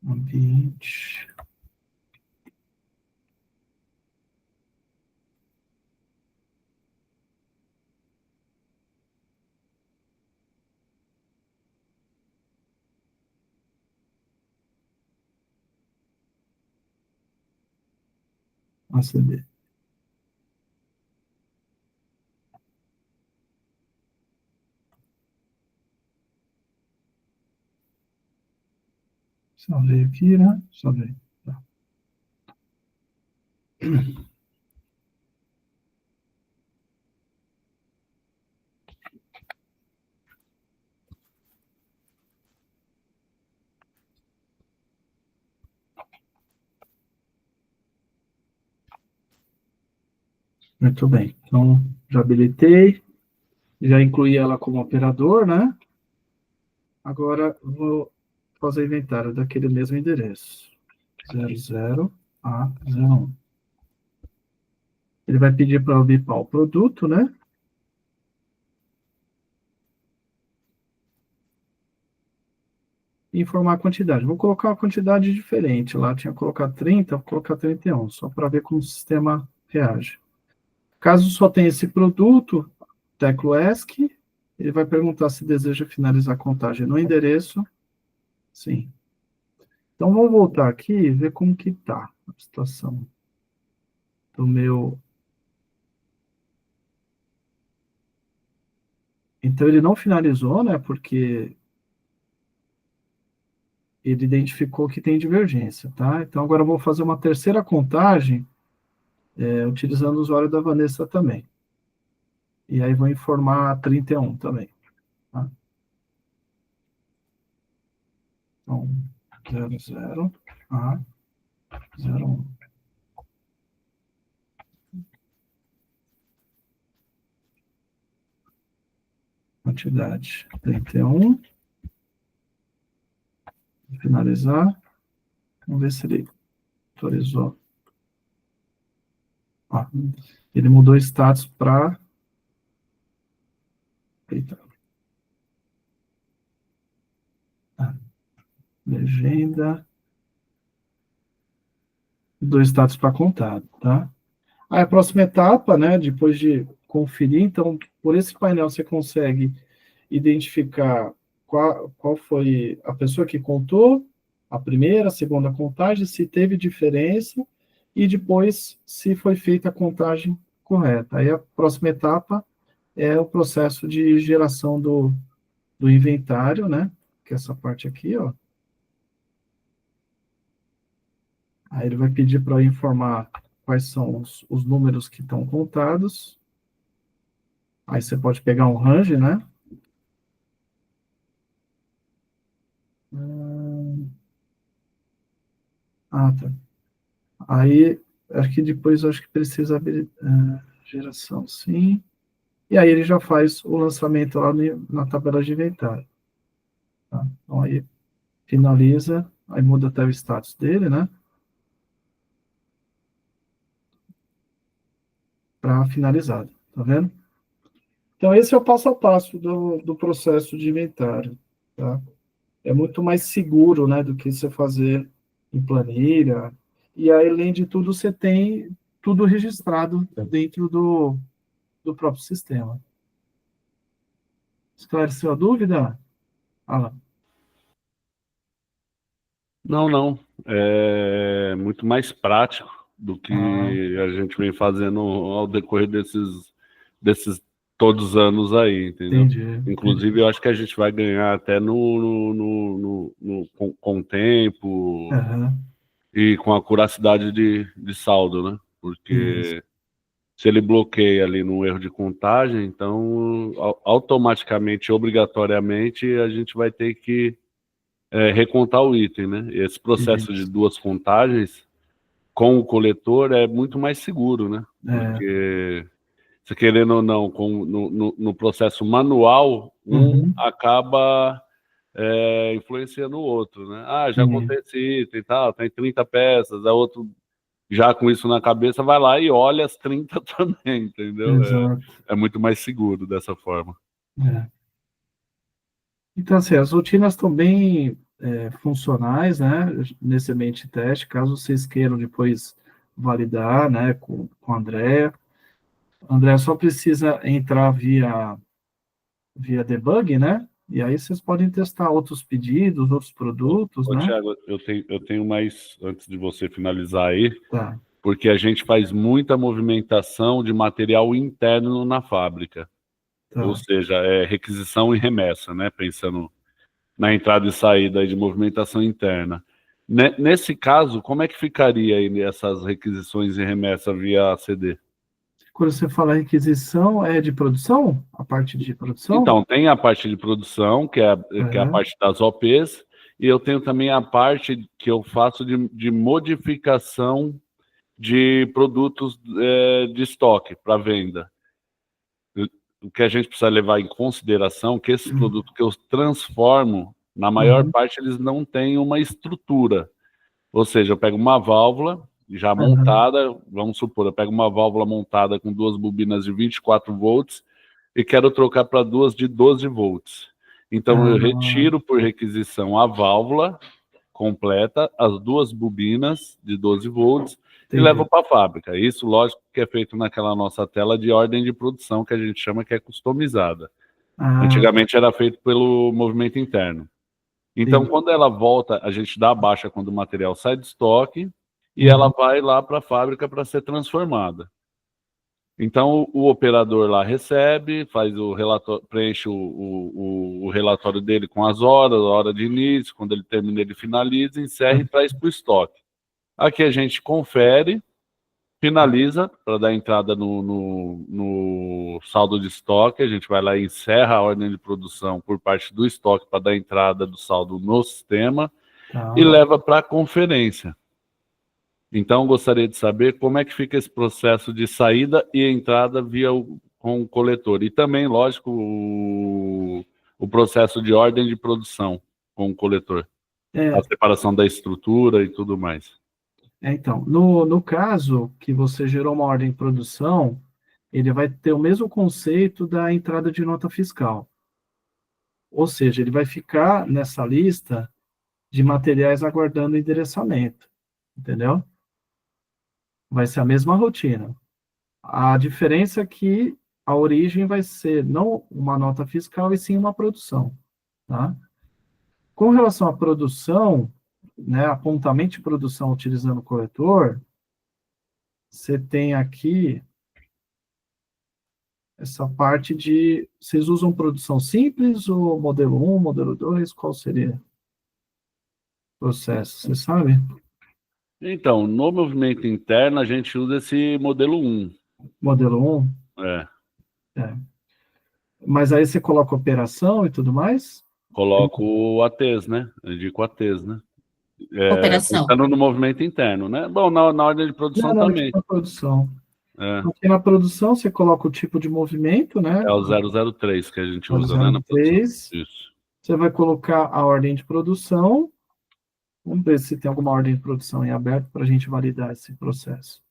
Ambiente. ACD. Salvei aqui, né? Salvei. Tá. Muito bem. Então, já habilitei, já incluí ela como operador, né? Agora, vou fazer inventário daquele mesmo endereço. 00A01. Ele vai pedir para eu bipar o produto, né? E informar a quantidade. Vou colocar uma quantidade diferente. Lá tinha colocado 30, vou colocar 31, só para ver como o sistema reage. Caso só tenha esse produto, teclo ESC, ele vai perguntar se deseja finalizar a contagem no endereço. Sim. Então, vou voltar aqui e ver como que está a situação do meu... Então, ele não finalizou, né? Porque ele identificou que tem divergência, tá? Então, agora eu vou fazer uma terceira contagem, utilizando o usuário da Vanessa também. E aí vou informar 31 também. Tá? Então, 00A01. Quantidade 31. Finalizar. Vamos ver se ele atualizou. Ó, ele mudou o status para... Eita. Legenda. Dois status para contado, tá? Aí a próxima etapa, né, depois de conferir, então, por esse painel você consegue identificar qual foi a pessoa que contou, a primeira, a segunda contagem, se teve diferença, e depois se foi feita a contagem correta. Aí a próxima etapa é o processo de geração do inventário, né, que é essa parte aqui, ó. Aí ele vai pedir para eu informar quais são os números que estão contados. Aí você pode pegar um range, né? Tá. Aí, acho que depois acho que precisa abrir geração, sim. E aí ele já faz o lançamento lá na tabela de inventário. Tá? Então aí finaliza, aí muda até o status dele, né? Para finalizado, tá vendo? Então esse é o passo a passo do processo de inventário, tá? É muito mais seguro, né, do que você fazer em planilha. E aí, além de tudo, você tem tudo registrado dentro do próprio sistema. Esclareceu a dúvida, Alan? Não. É muito mais prático do que a gente vem fazendo ao decorrer desses todos os anos aí, entendeu? Entendi. Inclusive, eu acho que a gente vai ganhar até com o tempo e com a curacidade de saldo, né? Porque se ele bloqueia ali no erro de contagem, então automaticamente, obrigatoriamente, a gente vai ter que recontar o item, né? Esse processo de duas contagens com o coletor é muito mais seguro, né? Porque, se querendo ou não, no processo manual, acaba influenciando o outro, né? Já contei esse item e tal, tem 30 peças, a outro, já com isso na cabeça, vai lá e olha as 30 também, entendeu? É muito mais seguro dessa forma. Então, assim, as rotinas estão bem funcionais, né, nesse ambiente de teste, caso vocês queiram depois validar, né, com a Andrea. A Andrea só precisa entrar via debug, né, e aí vocês podem testar outros pedidos, outros produtos, Ô, né. Thiago, eu tenho mais, antes de você finalizar aí, Tá, porque a gente faz muita movimentação de material interno na fábrica. Ou tá. seja, requisição e remessa, né? Pensando na entrada e saída aí de movimentação interna. Nesse caso, como é que ficaria aí essas requisições e remessa via CD? Quando você fala requisição, é de produção? A parte de produção? Então, tem a parte de produção, que é a Aham. parte das OPs, e eu tenho também a parte que eu faço de modificação de produtos de estoque para venda. O que a gente precisa levar em consideração é que esses produtos que eu transformo, na maior Uhum. parte, eles não têm uma estrutura. Ou seja, eu pego uma válvula já Aham. montada, vamos supor, eu pego uma válvula montada com duas bobinas de 24 volts e quero trocar para duas de 12 volts. Então, eu Ah, retiro por requisição a válvula completa, as duas bobinas de 12 volts e levo entendi. para a fábrica. Isso, lógico, que é feito naquela nossa tela de ordem de produção, que a gente chama que é customizada. Ah, Antigamente era feito pelo movimento interno. Então, entendi. quando ela volta, a gente dá a baixa quando o material sai de estoque e ela Uhum. vai lá para a fábrica para ser transformada. Então, o operador lá recebe, faz o relatório, preenche o relatório dele com as horas, a hora de início, quando ele termina, ele finaliza, encerra e traz para o estoque. Aqui a gente confere, finaliza para dar entrada no saldo de estoque, a gente vai lá e encerra a ordem de produção por parte do estoque para dar entrada do saldo no sistema e Tá. leva para a conferência. Então, gostaria de saber como é que fica esse processo de saída e entrada com o coletor. E também, lógico, o processo de ordem de produção com o coletor. A É, separação da estrutura e tudo mais. então, no caso que você gerou uma ordem de produção, ele vai ter o mesmo conceito da entrada de nota fiscal. Ou seja, ele vai ficar nessa lista de materiais aguardando endereçamento, entendeu? Vai ser a mesma rotina. A diferença é que a origem vai ser não uma nota fiscal, e sim uma produção, tá? Com relação à produção, né, apontamento de produção utilizando o coletor, você tem aqui essa parte de... Vocês usam produção simples ou modelo 1, modelo 2? Qual seria o processo? Você sabe? Então, no movimento interno, a gente usa esse modelo 1. Modelo 1? É, É. Mas aí você coloca operação e tudo mais? coloco ATs, né? Eu indico ATs, né? Operação. Pensando no movimento interno, né? Bom, na ordem de Não, produção não, aqui também. na produção. É, Aqui na produção você coloca o tipo de movimento, né? é o 003 que a gente usa, né, na produção. 003. Isso. Você vai colocar a ordem de produção. Vamos ver se tem alguma ordem de produção em aberto para a gente validar esse processo.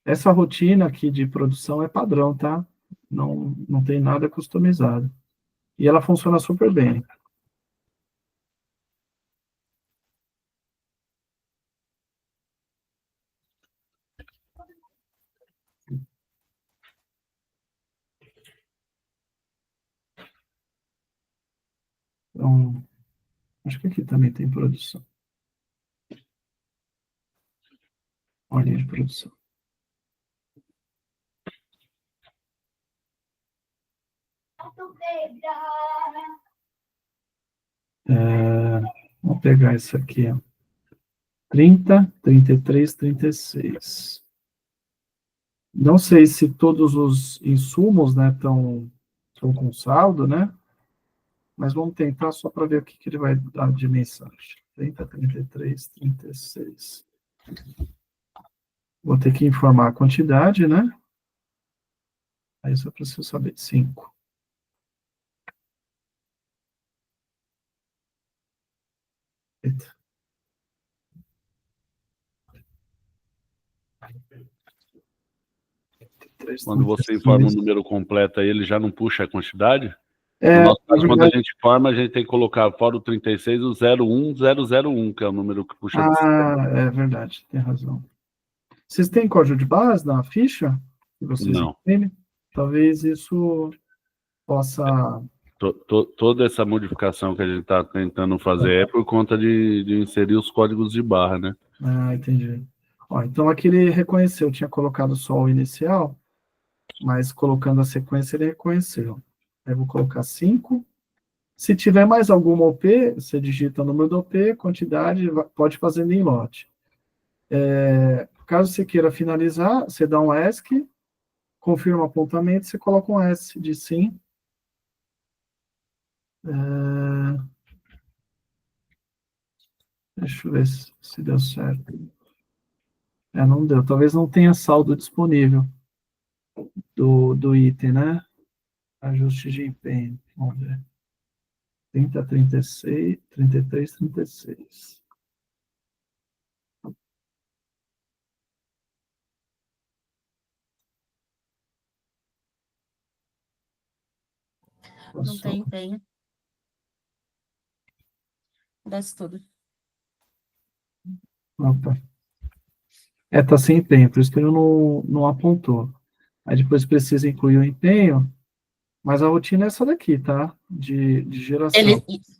Essa rotina aqui de produção é padrão, tá? Não tem nada customizado. E ela funciona super bem. Então, acho que aqui também tem produção. Ordem de produção. Vou pegar isso aqui, ó. 30, 33, 36. Não sei se todos os insumos, né, estão com saldo, né? Mas vamos tentar só para ver o que ele vai dar de mensagem. 30, 33, 36. Vou ter que informar a quantidade, né? Aí só preciso saber. 5. Eita. Quando você informa o número completo aí, ele já não puxa a quantidade? No É, nosso caso, na quando a verdade, gente informa, a gente tem que colocar fora o 36, o 01001, que é o número que puxa do sistema. é verdade, tem razão. Vocês têm código de barras na ficha que vocês Não. imprimem? Talvez isso possa... Toda essa modificação que a gente está tentando fazer é por conta de inserir os códigos de barra, né? Ah, entendi. Ó, então aqui ele reconheceu, tinha colocado só o inicial, mas colocando a sequência ele reconheceu. Aí eu vou colocar 5. Se tiver mais alguma OP, você digita o número da OP, quantidade, pode fazer em lote. Caso você queira finalizar, você dá um ESC, confirma o apontamento, você coloca um S de sim. Deixa eu ver se deu certo. Não deu. Talvez não tenha saldo disponível do item, né? Ajuste de empenho. Vamos ver. 30, 36, 33, 36. Não tem empenho. Desce tudo. Opa. Tá sem empenho, por isso que ele não apontou. Aí depois precisa incluir o empenho, mas a rotina é essa daqui, tá? De geração.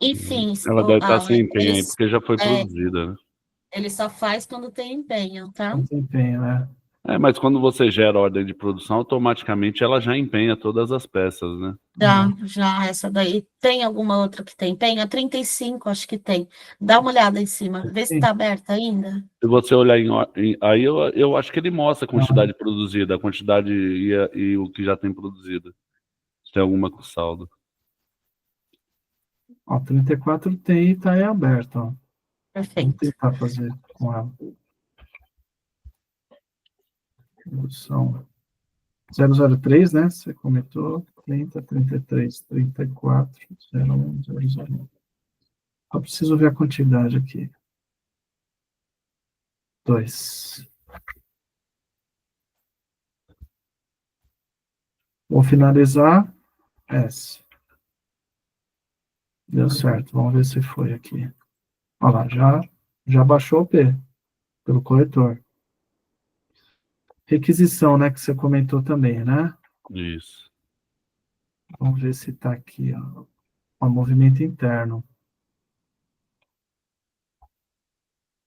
Enfim, Ela deve estar sem empenho aí, porque já foi é, produzida, né? ele só faz quando tem empenho, tá? Não tem empenho, né? Mas quando você gera a ordem de produção, automaticamente ela já empenha todas as peças, né? Já essa daí. Tem alguma outra que tem empenho? A 35, acho que tem. Dá uma olhada em cima, vê se está aberta ainda. Se você olhar aí, eu acho que ele mostra a quantidade produzida, a quantidade e o que já tem produzido. Se tem alguma com saldo. Ó, 34 tem e tá aí aberto, ó. Vamos Perfeito. tentar fazer com ela. Produção 003, né? Você comentou. 30, 33, 34, 01, 001. Só preciso ver a quantidade aqui. 2. Vou finalizar. S. Deu certo. Vamos ver se foi aqui. Olha lá, já baixou o P pelo corretor. Requisição, né? Que você comentou também, né? Isso. Vamos ver se está aqui, ó. O movimento interno.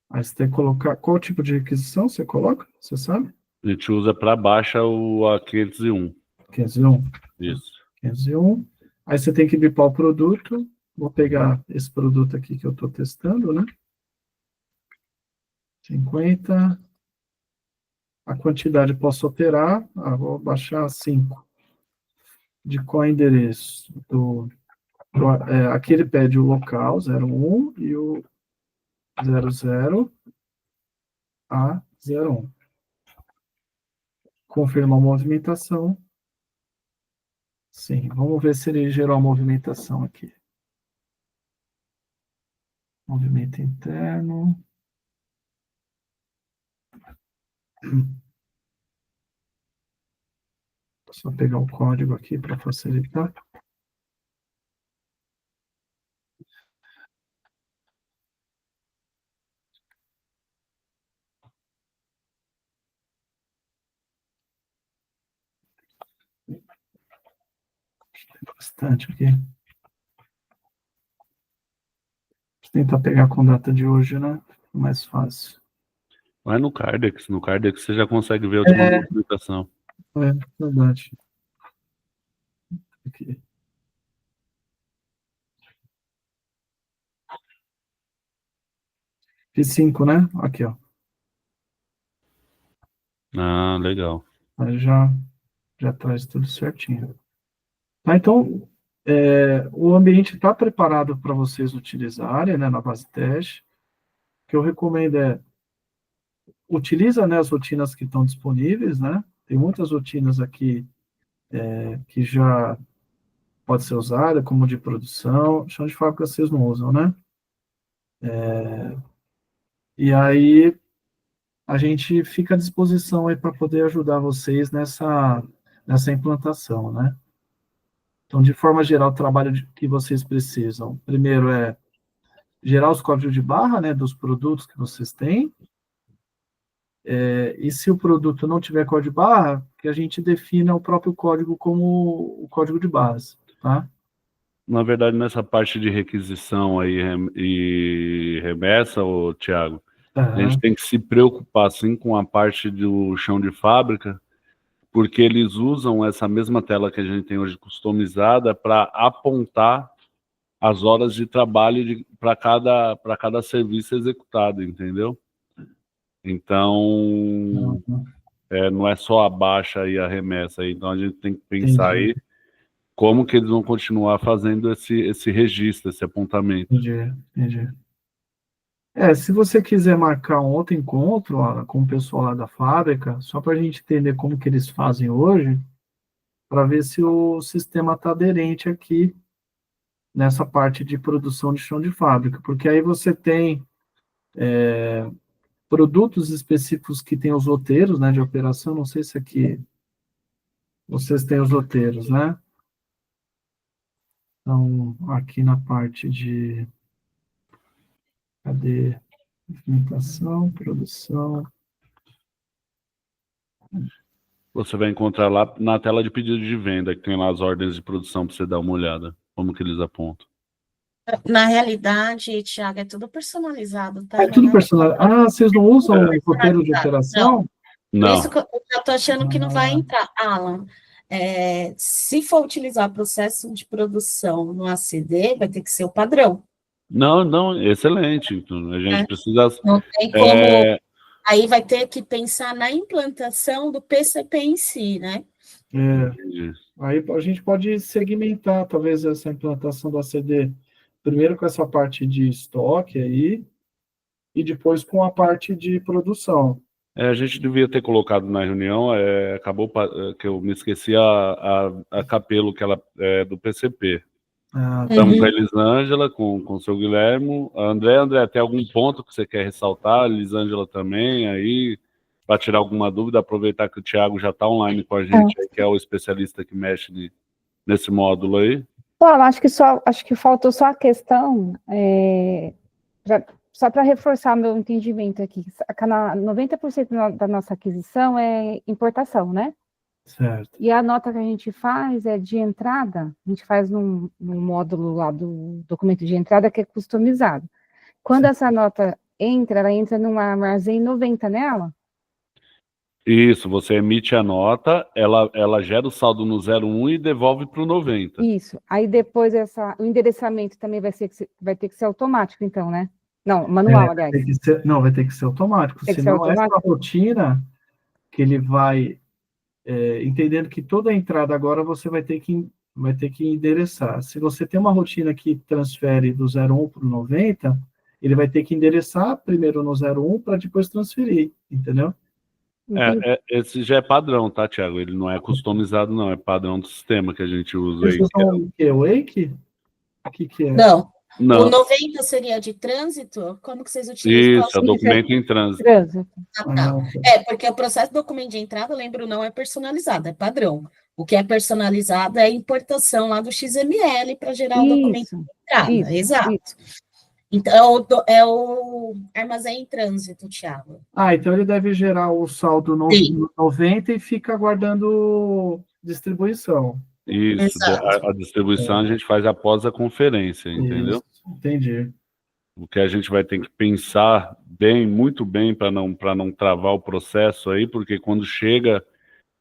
Aí você tem que colocar... Qual tipo de requisição você coloca? Você sabe? A gente usa para baixa a 501. 501. Isso. 501. Aí você tem que bipar o produto. Vou pegar esse produto aqui que eu estou testando, né? 50. A quantidade posso operar. Vou baixar 5. De qual endereço? Aqui ele pede o local, 01, e o 00 a 01. Confirma a movimentação. Sim, vamos ver se ele gerou a movimentação aqui. Movimento interno. Só pegar o código aqui para facilitar. Tem bastante aqui. Vou tentar pegar com data de hoje, né? Mais fácil. Vai no Cardex. No Cardex você já consegue ver a última movimentação. Verdade. Aqui. Fiz 5, né? Aqui, ó. Ah, legal. Aí já traz tudo certinho. Tá, então, o ambiente está preparado para vocês utilizarem, né, na base teste. O que eu recomendo utiliza, né, as rotinas que estão disponíveis, né? Tem muitas rotinas aqui que já pode ser usada, como de produção. Chão de fábrica vocês não usam, né? E aí, a gente fica à disposição aí para poder ajudar vocês nessa implantação, né? Então, de forma geral, o trabalho que vocês precisam, primeiro é gerar os códigos de barra, né, dos produtos que vocês têm, e se o produto não tiver código de barra, que a gente defina o próprio código como o código de barras, tá? Na verdade, nessa parte de requisição aí e remessa, Thiago, a gente tem que se preocupar, sim, com a parte do chão de fábrica, porque eles usam essa mesma tela que a gente tem hoje customizada para apontar as horas de trabalho para cada serviço executado, entendeu? Então, não é só a baixa e a remessa aí, então a gente tem que pensar aí como que eles vão continuar fazendo esse registro, esse apontamento. Entendi. Se você quiser marcar um outro encontro com o pessoal lá da fábrica, só para a gente entender como que eles fazem hoje, para ver se o sistema está aderente aqui nessa parte de produção de chão de fábrica, porque aí você tem produtos específicos que tem os roteiros, né, de operação, não sei se aqui vocês têm os roteiros, né? Então, aqui na parte de... Cadê? Documentação, produção... Você vai encontrar lá na tela de pedido de venda, que tem lá as ordens de produção para você dar uma olhada, como que eles apontam. Na realidade, Thiago, é tudo personalizado, tá? É tudo personalizado. Vocês não usam o roteiro de operação? Não. Isso que eu tô achando que não vai entrar, Alan. Se for utilizar processo de produção no ACD, vai ter que ser o padrão. Não, excelente. Então, a gente precisa... Não tem como... Aí vai ter que pensar na implantação do PCP em si, né? Aí a gente pode segmentar, talvez, essa implantação do ACD, primeiro com essa parte de estoque aí, e depois com a parte de produção. A gente devia ter colocado na reunião, acabou que eu me esqueci a Capelo, que ela é do PCP. Estamos com a Elisângela, com o seu Guilhermo. André, tem algum ponto que você quer ressaltar? A Elisângela também, aí, para tirar alguma dúvida, aproveitar que o Thiago já está online com a gente, aí, que é o especialista que mexe nesse módulo aí. Paulo, acho que faltou só a questão, só para reforçar meu entendimento aqui, 90% da nossa aquisição é importação, né? Certo. E a nota que a gente faz é de entrada, a gente faz num módulo lá do documento de entrada que é customizado. Quando essa nota entra, ela entra num armazém 90 nela? Isso, você emite a nota, ela gera o saldo no 01 e devolve para o 90. Isso, aí depois o endereçamento também vai ter que ser automático, então, né? Não, manual, aliás. Vai ter que ser automático, senão essa rotina que ele vai... entendendo que toda a entrada agora você vai ter que endereçar. Se você tem uma rotina que transfere do 01 para o 90, ele vai ter que endereçar primeiro no 01 para depois transferir, entendeu? Esse já é padrão, tá, Thiago? Ele não é customizado, não. É padrão do sistema que a gente usa aí. Vocês usam o quê? O Wake? O que é? Não. O 90 seria de trânsito? Como que vocês utilizam? Isso, é documento em trânsito. Porque o processo de documento de entrada, lembro, não é personalizado, é padrão. O que é personalizado é a importação lá do XML para gerar o documento de entrada. Exato. Então, é o armazém em trânsito, Thiago. Então ele deve gerar o saldo no 90 e fica aguardando distribuição. Isso, a distribuição a gente faz após a conferência, entendeu? Isso, entendi. O que a gente vai ter que pensar muito bem, para não travar o processo aí, porque quando chega,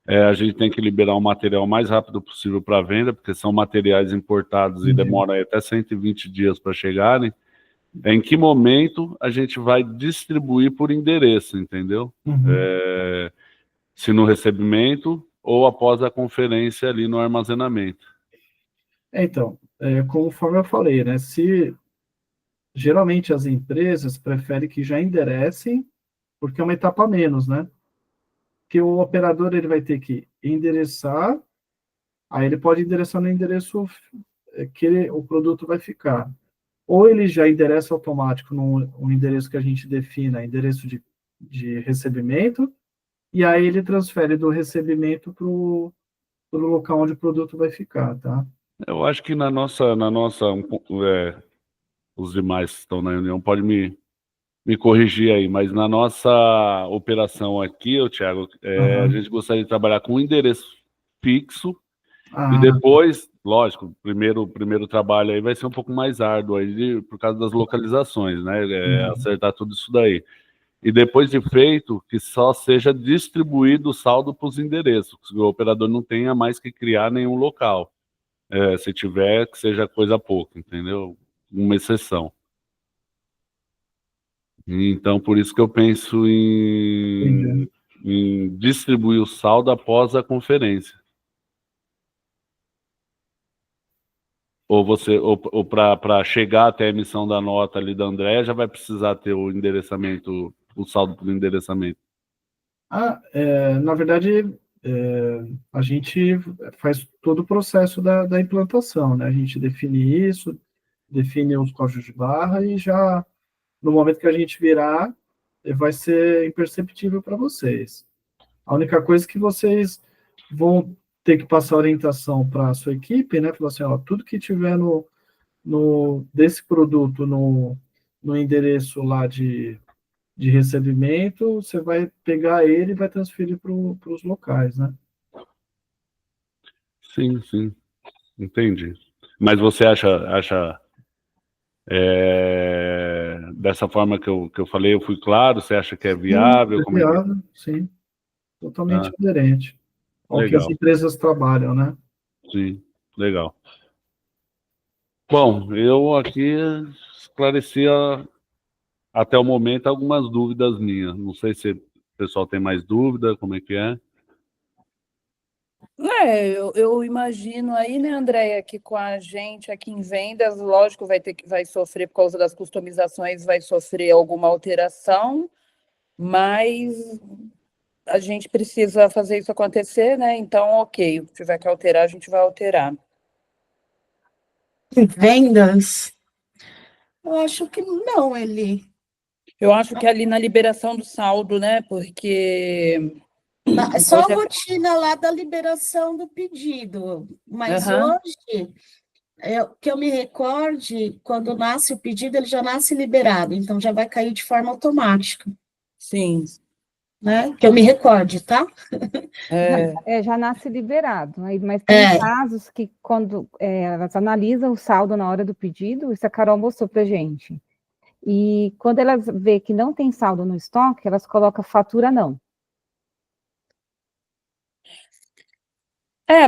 a gente tem que liberar o material o mais rápido possível para venda, porque são materiais importados e demoram aí até 120 dias para chegarem. Em que momento a gente vai distribuir por endereço, entendeu? Se no recebimento ou após a conferência ali no armazenamento. Então, conforme eu falei, né? Geralmente as empresas preferem que já enderecem, porque é uma etapa a menos, né? Que o operador ele vai ter que endereçar, aí ele pode endereçar no endereço que o produto vai ficar. Ou ele já endereça automático no endereço que a gente defina, endereço de de recebimento, e aí ele transfere do recebimento para o local onde o produto vai ficar, tá? Eu acho que na nossa os demais que estão na reunião podem me corrigir aí, mas na nossa operação aqui, Thiago, a gente gostaria de trabalhar com um endereço fixo e depois, lógico, o primeiro trabalho aí vai ser um pouco mais árduo aí por causa das localizações, né? Acertar tudo isso daí. E depois de feito, que só seja distribuído o saldo para os endereços, que o operador não tenha mais que criar nenhum local. Se tiver, que seja coisa pouca, entendeu? Uma exceção. Então, por isso que eu penso em distribuir o saldo após a conferência. Ou para chegar até a emissão da nota ali da Andréa, já vai precisar ter o endereçamento, o saldo do endereçamento. Na verdade, a gente faz todo o processo da implantação, né? A gente define isso, define os códigos de barra e já, no momento que a gente virar, vai ser imperceptível para vocês. A única coisa que vocês vão ter que passar orientação para a sua equipe, né? Falar assim, ó, tudo que tiver desse produto no endereço lá de recebimento, você vai pegar ele e vai transferir para os locais, né? Sim, sim. Entendi. Mas você acha dessa forma que eu falei, eu fui claro? Você acha que é viável? Sim, é viável, sim. Totalmente aderente ao que as empresas trabalham, né? Sim, legal. Bom, eu aqui esclareci até o momento algumas dúvidas minhas. Não sei se o pessoal tem mais dúvida, como é que é? Eu imagino aí, né, Andréia, que com a gente aqui em vendas, lógico, vai sofrer por causa das customizações, vai sofrer alguma alteração, mas a gente precisa fazer isso acontecer, né? Então, ok, se tiver que alterar, a gente vai alterar. Vendas? Eu acho que não, Eli. Eu acho que ali na liberação do saldo, né? Porque só a rotina lá da liberação do pedido, mas hoje, que eu me recorde, quando nasce o pedido, ele já nasce liberado, então já vai cair de forma automática. Sim. Né? Que eu me recorde, tá? Já nasce liberado, mas tem casos que quando elas analisam o saldo na hora do pedido, isso a Carol mostrou pra gente, e quando elas vê que não tem saldo no estoque, elas colocam fatura não.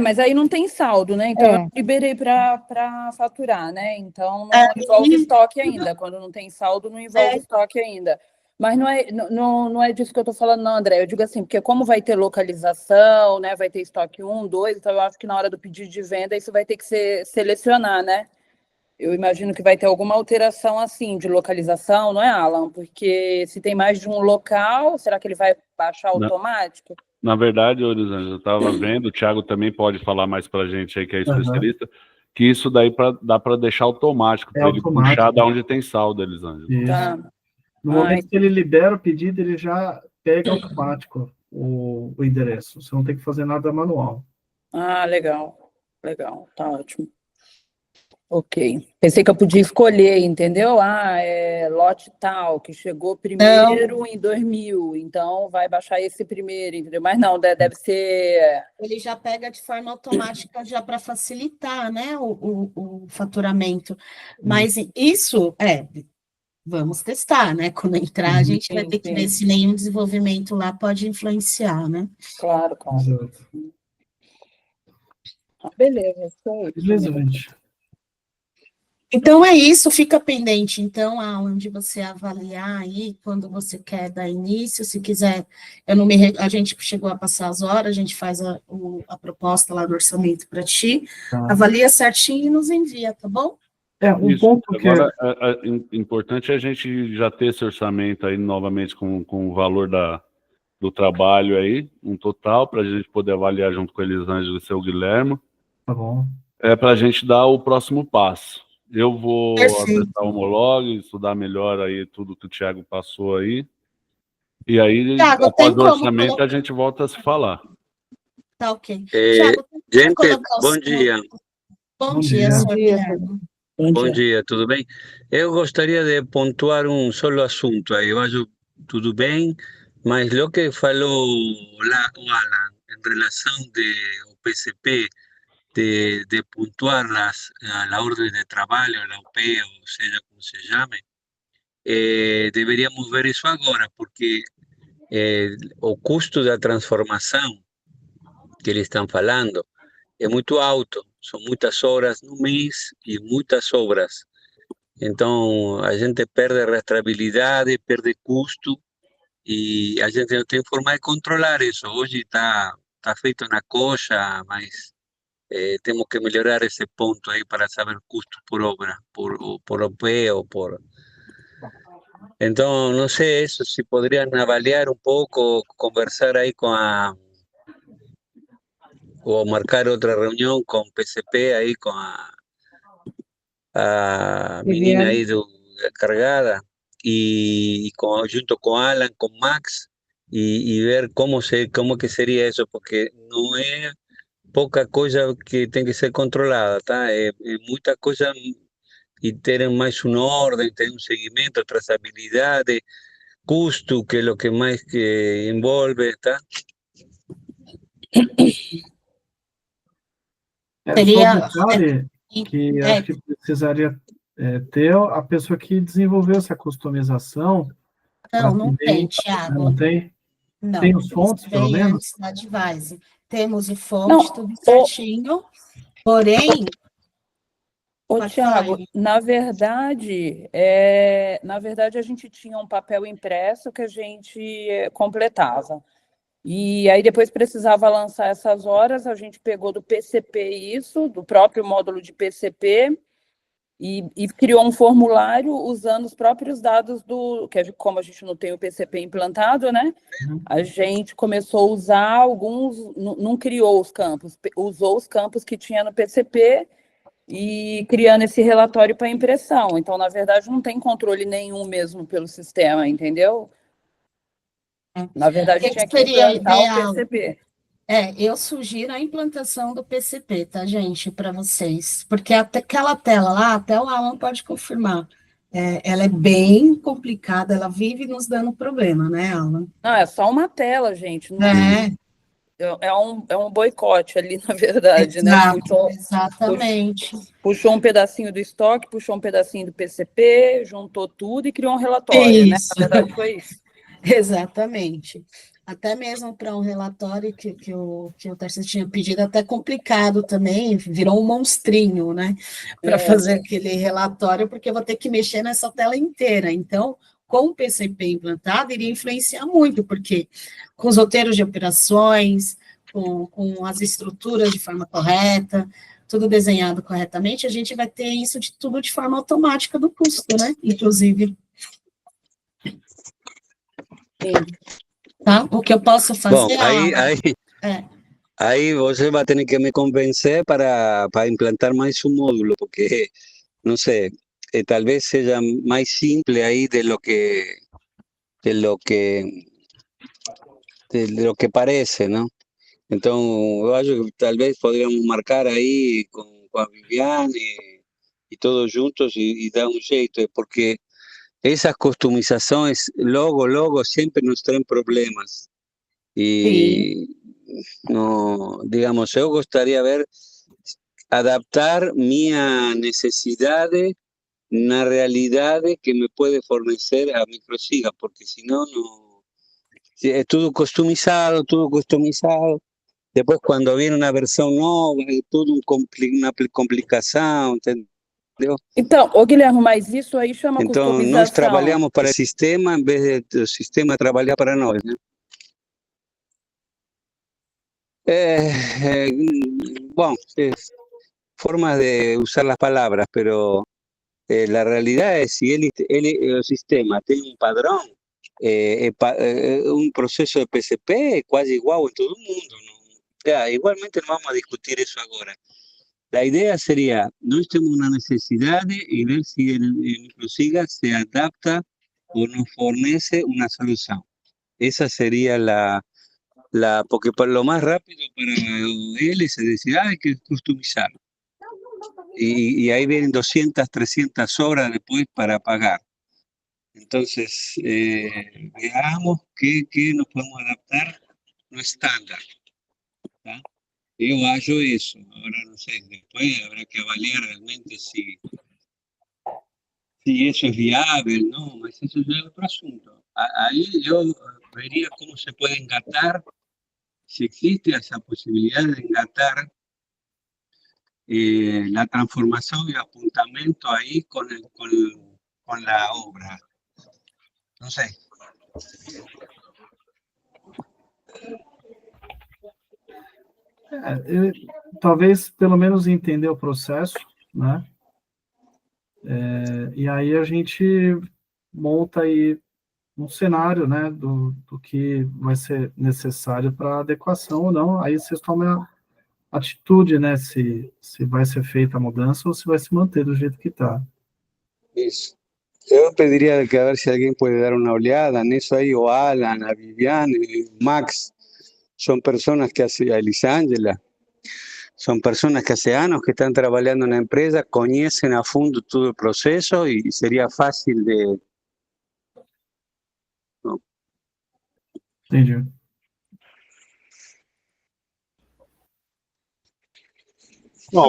Mas aí não tem saldo, né? Então eu liberei para faturar, né? Então não envolve estoque ainda. Quando não tem saldo, não envolve estoque ainda. Mas não é disso que eu estou falando, não, André. Eu digo assim, porque como vai ter localização, né? Vai ter estoque 1, 2, então eu acho que na hora do pedido de venda isso vai ter que selecionar, né? Eu imagino que vai ter alguma alteração assim de localização, não é, Alan? Porque se tem mais de um local, será que ele vai baixar automático? Na verdade, Elisângela, eu estava vendo, o Thiago também pode falar mais para a gente aí, que é especialista, que isso daí dá para deixar automático, para ele puxar da onde tem saldo, Elisângela. Tá. No momento que ele libera o pedido, ele já pega automático o endereço. Você não tem que fazer nada manual. Legal. Legal, tá ótimo. Ok. Pensei que eu podia escolher, entendeu? Lote tal, que chegou primeiro em 2000, então vai baixar esse primeiro, entendeu? Mas não, deve ser... Ele já pega de forma automática já para facilitar, né, o faturamento. Mas isso, vamos testar, né? Quando entrar, a gente vai ter que ver se nenhum desenvolvimento lá pode influenciar, né? Claro. Beleza, beleza, gente. Então é isso, fica pendente, então, Alan, de você avaliar aí quando você quer dar início, se quiser, a gente chegou a passar as horas, a gente faz a proposta lá do orçamento para ti, avalia certinho e nos envia, tá bom? Ponto que agora, importante é a gente já ter esse orçamento aí novamente com o valor do trabalho aí, um total, para a gente poder avaliar junto com a Elisângela e o seu Guilherme. Tá bom. Para a gente dar o próximo passo. Eu vou acessar o Homolog, estudar melhor aí tudo que o Thiago passou aí. E aí, Thiago, após tem o como orçamento, colocar... a gente volta a se falar. Tá ok. Thiago, tem como Gente, colocar o bom seu... dia. Bom Bom dia, dia. Bom senhor dia, Guilherme. Bom Bom dia. dia, tudo bem? Eu gostaria de pontuar um solo assunto aí. Eu acho tudo bem, mas o que falou lá o Alan em relação ao PCP, de pontuar la orden de trabalho, la UP, ou seja, como se chame, deveríamos ver isso agora, porque o custo da transformação que eles estão falando é muito alto. São muitas horas no mês e muitas obras. Então, a gente perde rastreabilidade, perde custo e a gente não tem forma de controlar isso. Hoje está feito na coxa, mas temos que melhorar esse ponto aí para saber custo por obra, por OP ou por... Então, não sei isso, se poderiam avaliar um pouco, conversar aí com a... ou marcar outra reunião com o PCP aí, com a menina aí cargada, junto con Alan, con Max, y ver cómo que sería eso, porque no es poca cosa que tiene que ser controlada, tá? Es muchas cosas y tienen más un orden, tienen un seguimiento, trazabilidad, custo, que es lo que más que envolve, tá? Só um Seria... detalhe que acho que precisaria ter a pessoa que desenvolveu essa customização. Não tem, Não Thiago. tem? Não. Tem os fontes, pelo Veio menos? antes da Advise. Temos o fonte, Não, tudo certinho. Porém... Ô, Pode Thiago, falar. na verdade, a gente tinha um papel impresso que a gente completava. E aí depois precisava lançar essas horas, a gente pegou do PCP isso, do próprio módulo de PCP, e criou um formulário usando os próprios dados como a gente não tem o PCP implantado, né? A gente começou a usar alguns, não criou os campos, usou os campos que tinha no PCP e criando esse relatório para impressão. Então, na verdade, não tem controle nenhum mesmo pelo sistema, entendeu? Na verdade, tinha que implantar o PCP. Eu sugiro a implantação do PCP, tá, gente, para vocês. Porque aquela tela lá, até o Alan pode confirmar, ela é bem complicada, ela vive nos dando problema, né, Alan? Não, é só uma tela, gente. É um boicote ali, na verdade, Exato, né? Exatamente. Puxou um pedacinho do estoque, puxou um pedacinho do PCP, juntou tudo e criou um relatório, né? Na verdade, foi isso. Exatamente. Até mesmo para um relatório que o Tarcísio tinha pedido, até complicado também, virou um monstrinho, né? Para fazer aquele relatório, porque eu vou ter que mexer nessa tela inteira. Então, com o PCP implantado, iria influenciar muito, porque com os roteiros de operações, com as estruturas de forma correta, tudo desenhado corretamente, a gente vai ter isso tudo de forma automática do custo, né? Inclusive. Tá? O que eu posso fazer... Bom, aí você vai ter que me convencer para implantar mais um módulo, porque, não sei, talvez seja mais simples aí de lo que parece, não? Então, eu acho que talvez poderíamos marcar aí com a Viviane e todos juntos e dar um jeito, porque essas customizações logo sempre nos traem problemas. E, no, digamos, eu gostaria de ver adaptar minha necessidade na realidade que me pode fornecer a Microsiga, porque senão não... É tudo customizado. Depois, quando viene uma versão nova, é tudo uma complicação, entendeu? Então, ô Guilherme, mas isso aí chama customização. Então, nós trabalhamos para o sistema em vez do sistema trabalhar para nós, né? Bueno, formas de usar las palabras, pero la realidad es si el sistema tiene un padrón, un proceso de PCP quase igual en todo el mundo. ¿No? Igualmente no vamos a discutir eso ahora. La idea sería, nós temos una necesidad y ver si el Microsiga se adapta o nos fornece una solución. esa sería porque para lo más rápido para él es decir, hay que customizar. Y ahí vienen 200, 300 horas después para pagar. Entonces, veamos qué nos podemos adaptar no estándar. ¿Tá? Yo hallo eso. Ahora no sé, después habrá que avaliar realmente si eso es viable, ¿no? Mas eso ya es otro asunto. Ahí yo vería cómo se puede engatar, si existe esa posibilidad de engatar la transformación y apuntamiento ahí con la obra. No sé. Talvez pelo menos entender o processo, né? E aí a gente monta aí um cenário, né, do que vai ser necessário para adequação ou não. Aí vocês tomam a atitude, né, se vai ser feita a mudança ou se vai se manter do jeito que está. Isso. Yo pediría que a ver si alguien puede dar una oleada en eso ahí, o Alan, a Viviane, Max, son personas que hace, a Elisângela, son personas que hace años que están trabajando en la empresa, conocen a fondo todo el proceso y sería fácil de... ¿no? Entendi.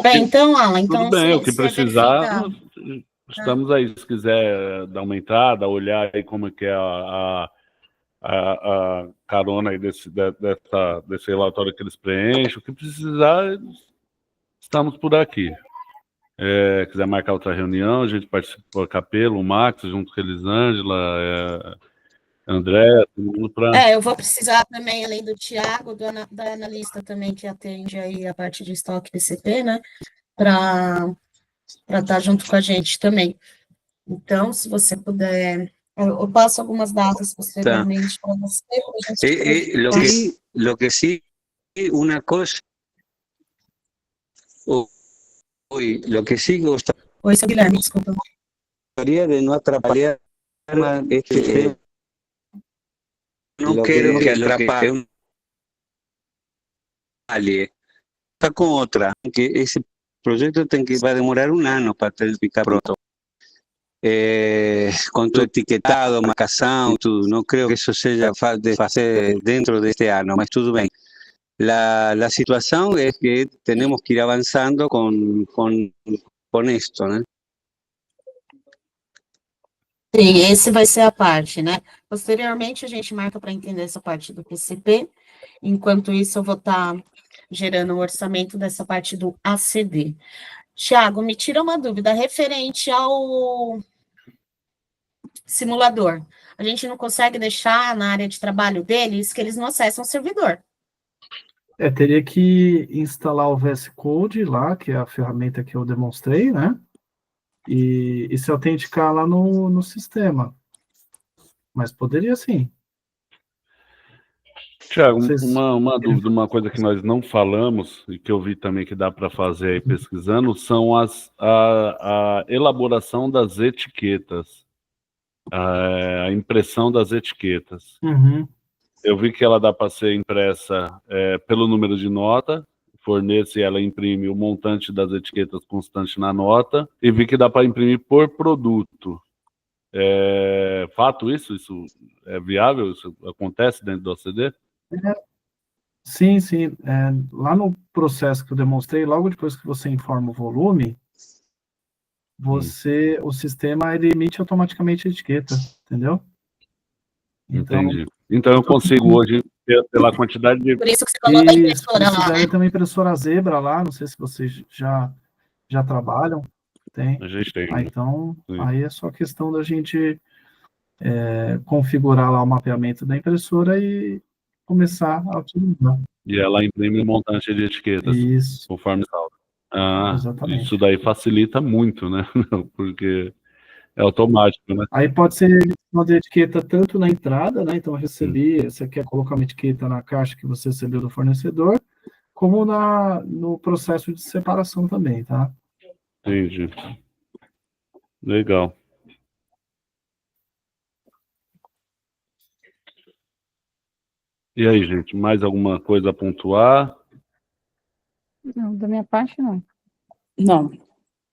Bem, então, Alan, então, tudo bem, o que se precisar, verifica... estamos aí. Se quiser dar uma entrada, olhar aí como é que é a carona aí desse relatório que eles preenchem, o que precisar, estamos por aqui. Quiser marcar outra reunião, a gente participa, Capelo, o Max, junto com a Elisângela, André, todo mundo para... eu vou precisar também, além do Thiago, da analista também, que atende aí a parte de estoque PCP, né, para estar junto com a gente também. Então, se você puder, eu passo algumas datas posteriormente para você. Lo que sí, una cosa, lo que sí gustaría Oi, seu Guilherme, desculpa. de no atrapalhar este no quiero que atrapalhe está con otra, que ese proyecto va a demorar un año para terminar pronto. Con tu etiquetado, marcação, tudo. Não creio que isso seja de fazer dentro deste ano, mas tudo bem. La situação é que temos que ir avançando com isto, né? Sim, esse vai ser a parte, né? Posteriormente, a gente marca para entender essa parte do PCP. Enquanto isso, eu vou estar gerando o orçamento dessa parte do ACD. Tiago, me tira uma dúvida referente ao simulador. A gente não consegue deixar na área de trabalho deles que eles não acessam o servidor. Teria que instalar o VS Code lá, que é a ferramenta que eu demonstrei, né? E se autenticar lá no sistema. Mas poderia sim. Tiago, uma dúvida, uma coisa que nós não falamos e que eu vi também que dá para fazer aí pesquisando, são a elaboração das etiquetas, a impressão das etiquetas. Uhum. Eu vi que ela dá para ser impressa pelo número de nota, fornece e ela imprime o montante das etiquetas constante na nota, e vi que dá para imprimir por produto. Fato isso? Isso é viável? Isso acontece dentro do ACD? Sim, sim. Lá no processo que eu demonstrei, logo depois que você informa o volume, o sistema ele emite automaticamente a etiqueta, entendeu? Entendi. Então eu consigo hoje, pela quantidade de... Por isso que você coloca a impressora lá, né? Tem uma impressora Zebra lá, não sei se vocês já trabalham. Tem. A gente tem. Então, sim. aí é só questão da gente configurar lá o mapeamento da impressora e começar a utilizar. E ela imprime um montante de etiquetas. Isso. Conforme saldo. Exatamente. Isso daí facilita muito, né? Porque é automático, né? Aí pode ser uma etiqueta tanto na entrada, né? Então, você quer colocar uma etiqueta na caixa que você recebeu do fornecedor, como no processo de separação também, tá? Entendi. Legal. E aí, gente, mais alguma coisa a pontuar? Não, da minha parte, não. Não.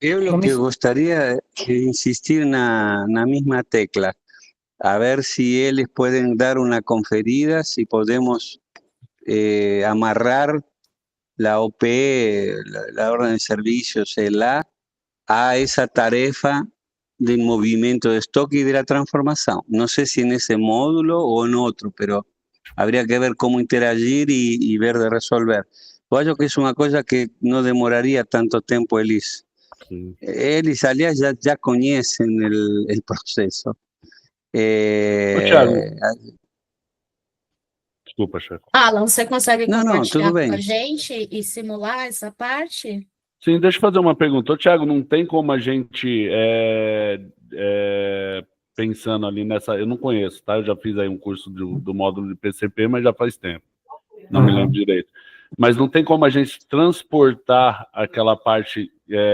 Yo lo que gustaría es insistir en la misma tecla, a ver si ellos pueden dar una conferida, si podemos amarrar la OP, la orden de servicios, a esa tarea del movimiento de stock y de la transformación. No sé si en ese módulo o en otro, pero habría que ver cómo interagir y ver de resolver. Yo creo que es una cosa que no demoraría tanto tiempo, Elis. Sim. Elis, aliás, ya conocen el proceso. Ô, Thiago. Desculpa, chefe. Alan, você consegue Não, compartilhar tudo com bem. a gente e simular essa parte? Sim, deixa eu fazer uma pergunta. Ô, Thiago, não tem como a gente, pensando ali nessa... Eu não conheço, tá? Eu já fiz aí um curso do módulo de PCP, mas já faz tempo. Não me lembro direito. Mas não tem como a gente transportar aquela parte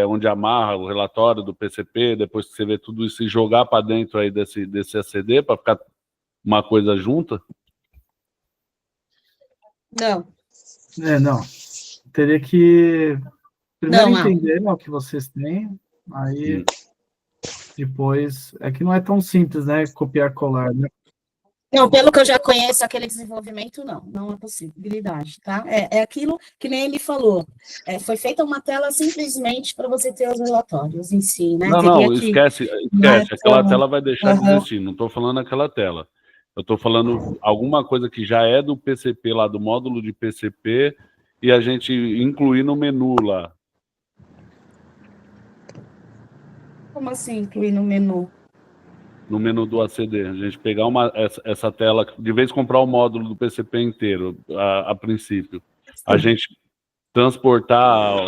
onde amarra o relatório do PCP, depois que você vê tudo isso, e jogar para dentro aí desse ACD, para ficar uma coisa junta? Não. Não. Teria que primeiro Não, entender o que vocês têm, aí depois... É que não é tão simples, né? Copiar, colar, né? Não, pelo que eu já conheço, aquele desenvolvimento, não é possibilidade, tá? É aquilo que nem ele falou. Foi feita uma tela simplesmente para você ter os relatórios em si, né? Não, esquece. Aquela tela vai deixar de existir. Não estou falando aquela tela. Eu estou falando alguma coisa que já é do PCP lá, do módulo de PCP, e a gente incluir no menu lá. Como assim incluir no menu? No menu do ACD, a gente pegar essa tela, de vez em comprar o módulo do PCP inteiro, a princípio, a gente transportar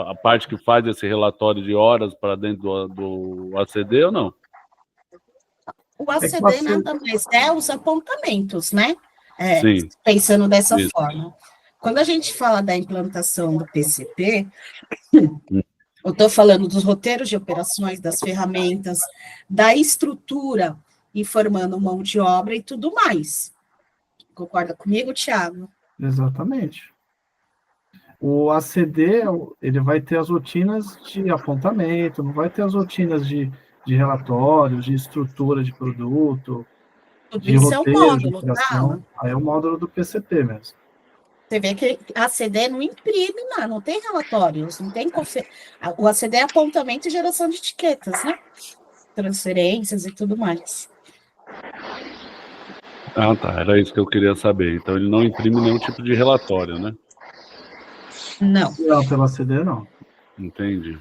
a parte que faz esse relatório de horas para dentro do ACD ou não? O ACD nada mais é os apontamentos, né? Sim. Pensando dessa forma. Quando a gente fala da implantação do PCP, eu estou falando dos roteiros de operações, das ferramentas, da estrutura, informando mão de obra e tudo mais. Concorda comigo, Thiago? Exatamente. O ACD, ele vai ter as rotinas de apontamento, não vai ter as rotinas de relatórios, de estrutura de produto, de Isso roteiro, é um módulo, de operação. tá? Aí é o módulo do PCP mesmo. Você vê que a ACD não imprime, não tem relatórios, não tem... O ACD é apontamento e geração de etiquetas, né? Transferências e tudo mais. Ah, tá. Era isso que eu queria saber. Então ele não imprime nenhum tipo de relatório, né? Não. Não, pelo ACD não. Entendi.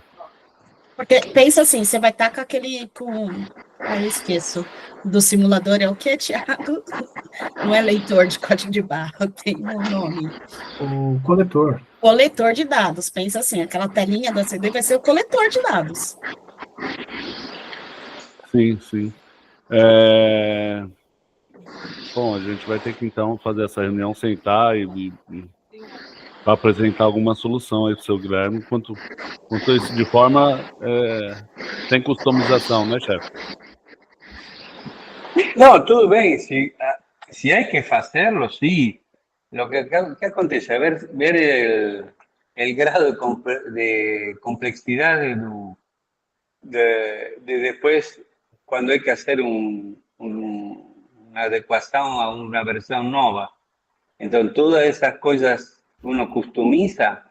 Porque pensa assim, você vai estar com aquele... eu esqueço. Do simulador é o quê, Thiago? Não é leitor de código de barra, tem um nome. O coletor. Coletor de dados. Pensa assim, aquela telinha do ACD vai ser o coletor de dados. Sim, sim. Bom, a gente vai ter que, então, fazer essa reunião, sentar e para apresentar alguma solução aí para o seu Guilherme, quanto isso de forma sem customização, né, chefe? No, todo bien, si hay que hacerlo, sí. Lo que acontece, ver el grado de complejidad de después, cuando hay que hacer una adecuación a una versión nueva. Entonces, todas esas cosas uno customiza.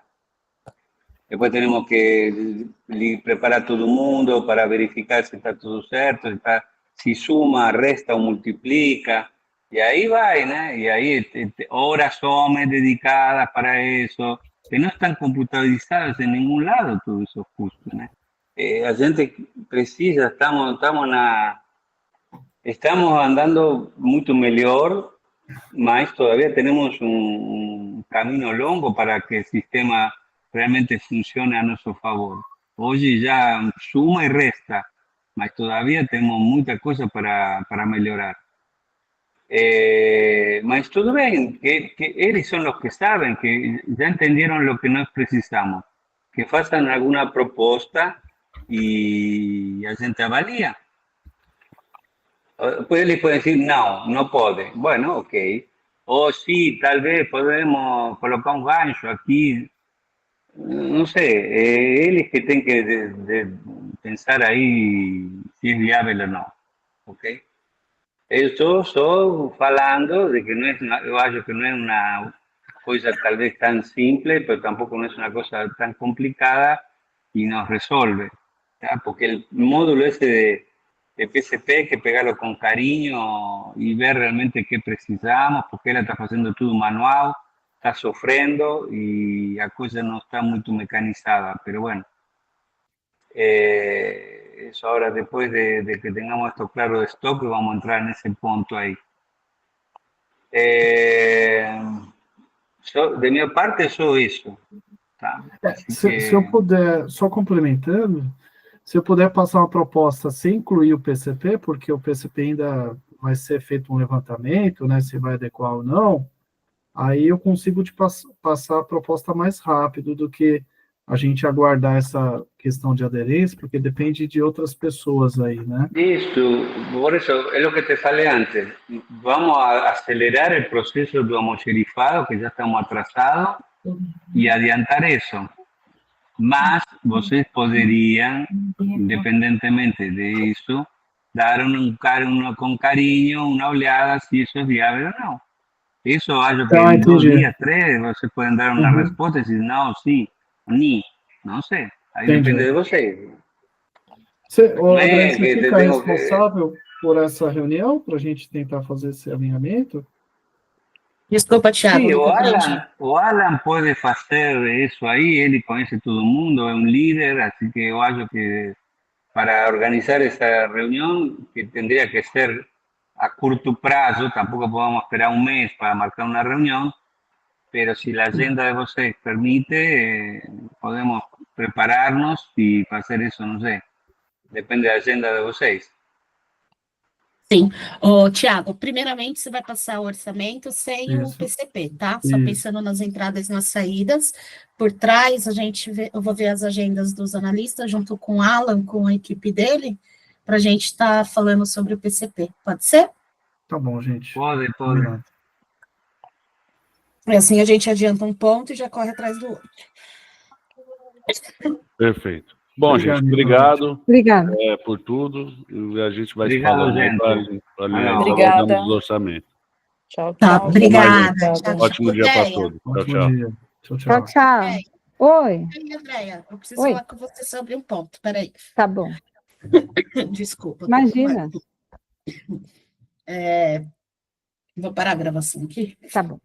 Después tenemos que preparar todo el mundo para verificar si está todo cierto, si suma, resta o multiplica. Y ahí va, ¿no? Y ahí horas somos dedicadas para eso, que no están computarizadas en ningún lado todos esos custos, ¿no? La gente precisa, estamos andando mucho mejor, mas todavía tenemos un camino largo para que el sistema realmente funcione a nuestro favor. Hoy ya suma y resta, mas todavía tenemos muchas cosas para mejorar. Mas todo bien, que ellos son los que saben, que ya entendieron lo que nos precisamos, que hagan alguna propuesta y a gente avalia. Pues ele pode dizer, não pode. Bueno, ok. Ou sim, talvez podemos colocar um gancho aqui. Não sei, eles que têm que pensar aí se é viável ou não, ok? Eu estou só falando de que não é, eu acho que não é uma coisa talvez tão simples, mas tampouco não é uma coisa tão complicada e nos resolve, tá? Porque o módulo esse de PCP hay que pegarlo con cariño y ver realmente qué precisamos, porque ela está fazendo tudo manual, está sofrendo y a coisa não está muito mecanizada, pero bueno, eso ahora después de que tengamos esto claro de stock, vamos a entrar en ese punto ahí. De minha parte, só isso. Tá? Se eu puder, só complementando, se eu puder passar uma proposta sem incluir o PCP, porque o PCP ainda vai ser feito um levantamento, né, se vai adequar ou não, aí eu consigo te passar a proposta mais rápido do que a gente aguardar essa questão de aderência, porque depende de outras pessoas aí, né? Isso, por isso, é o que te falei antes. Vamos a acelerar o processo do almoxerifado, que já estamos atrasados, e adiantar isso. Mas vocês poderiam, independentemente disso, dar com carinho uma olhada se isso é viável ou não. Isso eu acho que em 2 dias, 3, vocês podem dar uma resposta e dizer não, sim, não sei. Aí depende de vocês. André, você fica responsável por essa reunião, para a gente tentar fazer esse alinhamento? Desculpa, Thiago. Sim, o Alan pode fazer isso aí, ele conhece todo mundo, é um líder, assim que eu acho que para organizar essa reunião, que tendría que ser a curto prazo, tampouco podemos esperar um mês para marcar uma reunião, pero si la agenda de vocês permite, podemos prepararnos e fazer isso, não sei. Depende da agenda de vocês. Sim. Tiago, primeiramente você vai passar o orçamento sem o PCP, tá? Só pensando nas entradas e nas saídas. Por trás, eu vou ver as agendas dos analistas junto com o Alan, com a equipe dele, para a gente estar falando sobre o PCP. Pode ser? Tá bom, gente. Pode. E assim a gente adianta um ponto e já corre atrás do outro. Perfeito. Bom, gente, obrigado por tudo. A gente vai falando para Obrigada. os orçamentos. Tchau. Obrigada. Ótimo dia para todos. Tchau. Oi. Oi, Andréia, eu preciso falar com você sobre um ponto. Peraí. Tá bom. Desculpa. Imagina. Vou parar a gravação aqui. Tá bom.